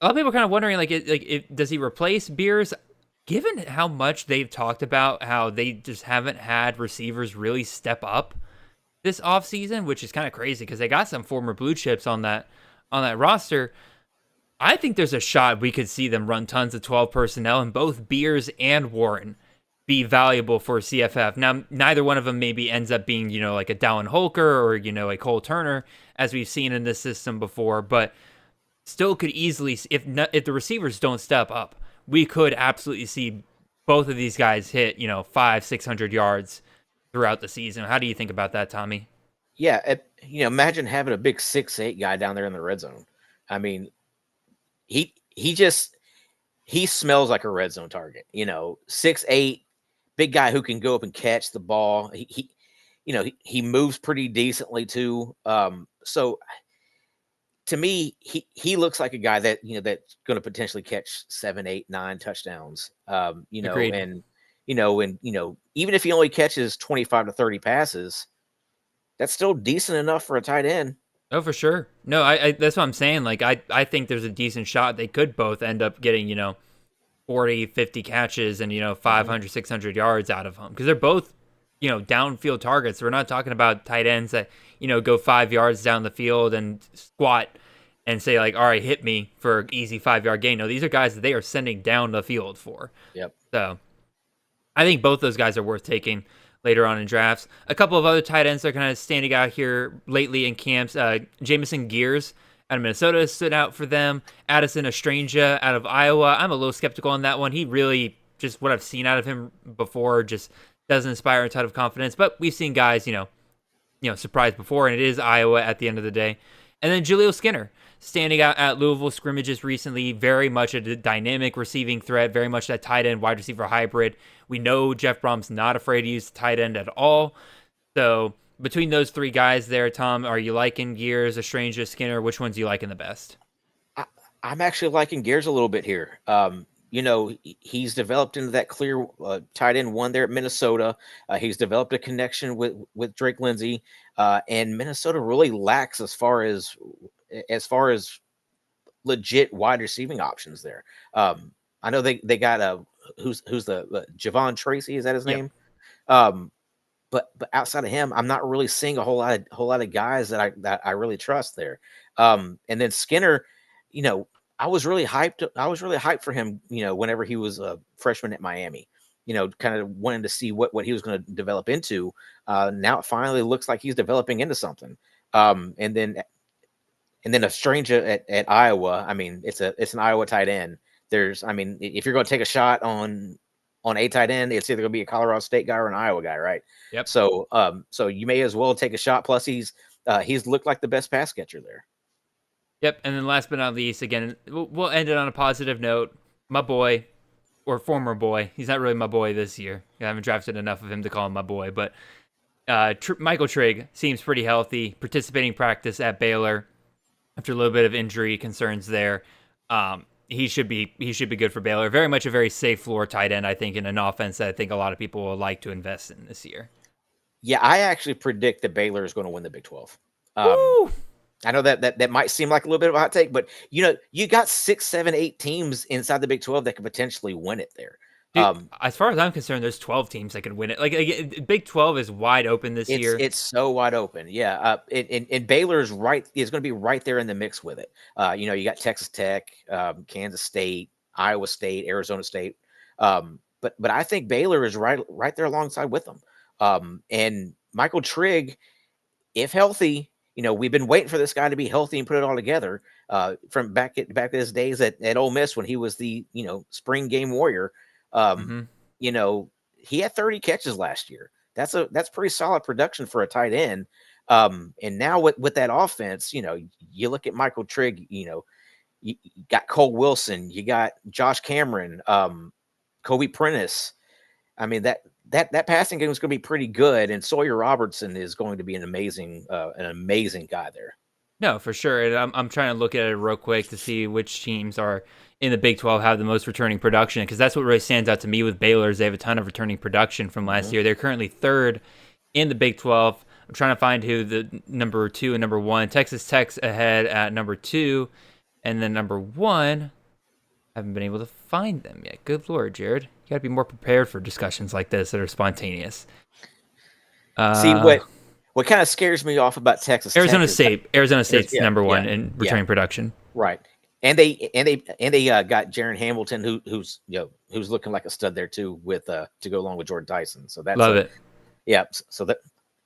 of people are kind of wondering, does he replace Beers? Given how much they've talked about how they just haven't had receivers really step up this offseason, which is kind of crazy because they got some former blue chips on that roster, I think there's a shot we could see them run tons of 12 personnel and both Beers and Warren be valuable for CFF. Now, neither one of them maybe ends up being, like a Dallin Holker or, a Cole Turner, as we've seen in this system before, but still could easily, if the receivers don't step up, we could absolutely see both of these guys hit, 500-600 yards throughout the season. How do you think about that, Tommy? Yeah, imagine having a big 6'8" guy down there in the red zone. I mean, he smells like a red zone target. 6'8", big guy who can go up and catch the ball. He moves pretty decently too. So to me, he looks like a guy that that's going to potentially catch 7, 8, 9 touchdowns. Agreed. And even if he only catches 25 to 30 passes, that's still decent enough for a tight end. Oh, for sure. No, I that's what I'm saying. Like I think there's a decent shot they could both end up getting 40, 50 catches and 500, 600 yards out of them because they're both downfield targets. We're not talking about tight ends that go 5 yards down the field and squat and say like, all right, hit me for an easy 5-yard gain. No, these are guys that they are sending down the field for. Yep. So I think both those guys are worth taking later on in drafts. A couple of other tight ends that are kind of standing out here lately in camps. Jamison Gears out of Minnesota stood out for them. Addison Estranja out of Iowa. I'm a little skeptical on that one. He really, just what I've seen out of him before, just doesn't inspire a ton of confidence. But we've seen guys, surprise before, and it is Iowa at the end of the day. And then Julio Skinner, standing out at Louisville scrimmages recently, very much a dynamic receiving threat, very much that tight end wide receiver hybrid. We know Jeff Brom's not afraid to use the tight end at all. So between those three guys there, Tom, are you liking Gears, Estranja, Skinner? Which ones are you liking the best? I'm actually liking Gears a little bit here. He's developed into that clear tight end one there at Minnesota. He's developed a connection with Drake Lindsay, and Minnesota really lacks as far as legit wide receiving options there. I know they got who's the Javon Tracy, is that his name? But outside of him, I'm not really seeing a whole lot of guys that I really trust there. And then Skinner, I was really hyped for him, whenever he was a freshman at Miami, kind of wanting to see what he was going to develop into. Now it finally looks like he's developing into something. And then a stranger at Iowa. I mean, it's an Iowa tight end. If you're going to take a shot on a tight end, it's either going to be a Colorado State guy or an Iowa guy, right? Yep. So you may as well take a shot. Plus he's looked like the best pass catcher there. Yep, and then last but not least, again, we'll end it on a positive note. My boy, or former boy, he's not really my boy this year. I haven't drafted enough of him to call him my boy, but Michael Trigg seems pretty healthy, participating practice at Baylor after a little bit of injury concerns there. he should be good for Baylor. Very much a very safe floor tight end, I think, in an offense that I think a lot of people will like to invest in this year. Yeah, I actually predict that Baylor is going to win the Big 12. Woo! I know that might seem like a little bit of a hot take, but you got 6, 7, 8 teams inside the Big 12 that could potentially win it there. Dude, as far as I'm concerned, there's 12 teams that could win it. Like Big 12 is wide open this year. It's so wide open. Yeah. And Baylor is going to be right there in the mix with it. You got Texas Tech, Kansas State, Iowa State, Arizona State. But I think Baylor is right there alongside with them. And Michael Trigg, if healthy, we've been waiting for this guy to be healthy and put it all together. From back to his days at Ole Miss when he was the spring game warrior. He had 30 catches last year. That's pretty solid production for a tight end. And now with that offense, you look at Michael Trigg, you got Cole Wilson, you got Josh Cameron, Kobe Prentice. I mean, that passing game is going to be pretty good, and Sawyer Robertson is going to be an amazing guy there. No, for sure. And I'm trying to look at it real quick to see which teams are in the Big 12 have the most returning production, because that's what really stands out to me with Baylor is they have a ton of returning production from last year. They're currently third in the Big 12. I'm trying to find who the number 2 and number 1. Texas Tech's ahead at number 2, and then number 1, I haven't been able to find them yet. Good Lord, Jared. You got to be more prepared for discussions like this that are spontaneous. See, what kind of scares me off about Texas Arizona Tech State's number 1 in returning production. Right. And they got Jaron Hamilton who's looking like a stud there too with to go along with Jordan Tyson. So that's Love it. Yeah, so that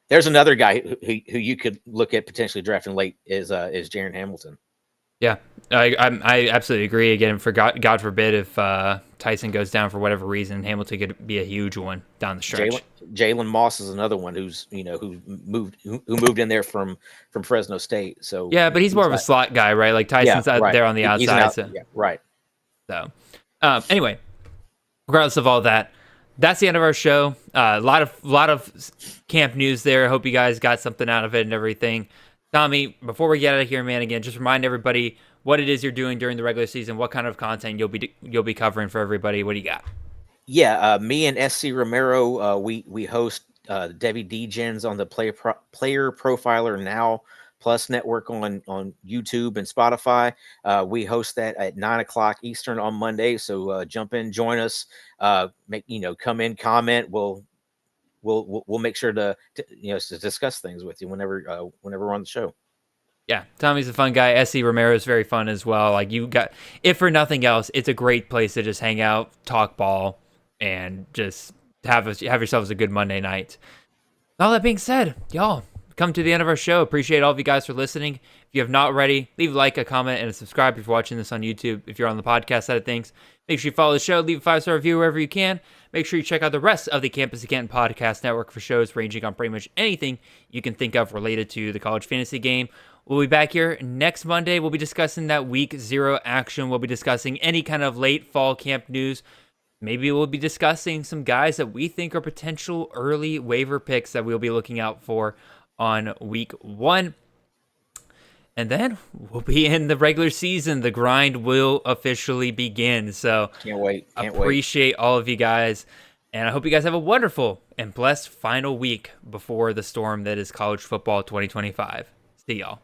there's another guy who you could look at potentially drafting late is Jaron Hamilton. Yeah, I absolutely agree. Again, God forbid if Tyson goes down for whatever reason, Hamilton could be a huge one down the stretch. Jalen Moss is another one who moved in there from Fresno State. So yeah, but he's more of a slot guy, right? Like Tyson's out there on the outside. Right. So anyway, regardless of all that, that's the end of our show. A lot of camp news there. I hope you guys got something out of it and everything. Tommy, before we get out of here, man, again, just remind everybody what it is you're doing during the regular season, what kind of content you'll be covering for everybody. What do you got? Yeah, me and SC Romero, we host Debbie Degens on the Player Profiler Now Plus network on YouTube and Spotify. We host that at 9:00 Eastern on Monday. So jump in, join us, come in, comment. We'll make sure to discuss things with you whenever we're on the show. Yeah, Tommy's a fun guy. SC Romero is very fun as well. Like if for nothing else, it's a great place to just hang out, talk ball, and just have yourselves a good Monday night. All that being said, y'all come to the end of our show. Appreciate all of you guys for listening. If you have not already, leave a like, a comment, and a subscribe if you're watching this on YouTube. If you're on the podcast side of things, make sure you follow the show, leave a 5-star review wherever you can. Make sure you check out the rest of the Campus to Canton podcast network for shows ranging on pretty much anything you can think of related to the college fantasy game. We'll be back here next Monday. We'll be discussing that week 0 action. We'll be discussing any kind of late fall camp news. Maybe we'll be discussing some guys that we think are potential early waiver picks that we'll be looking out for on week 1. And then we'll be in the regular season. The grind will officially begin. So can't wait. Appreciate all of you guys. And I hope you guys have a wonderful and blessed final week before the storm that is college football 2025. See y'all.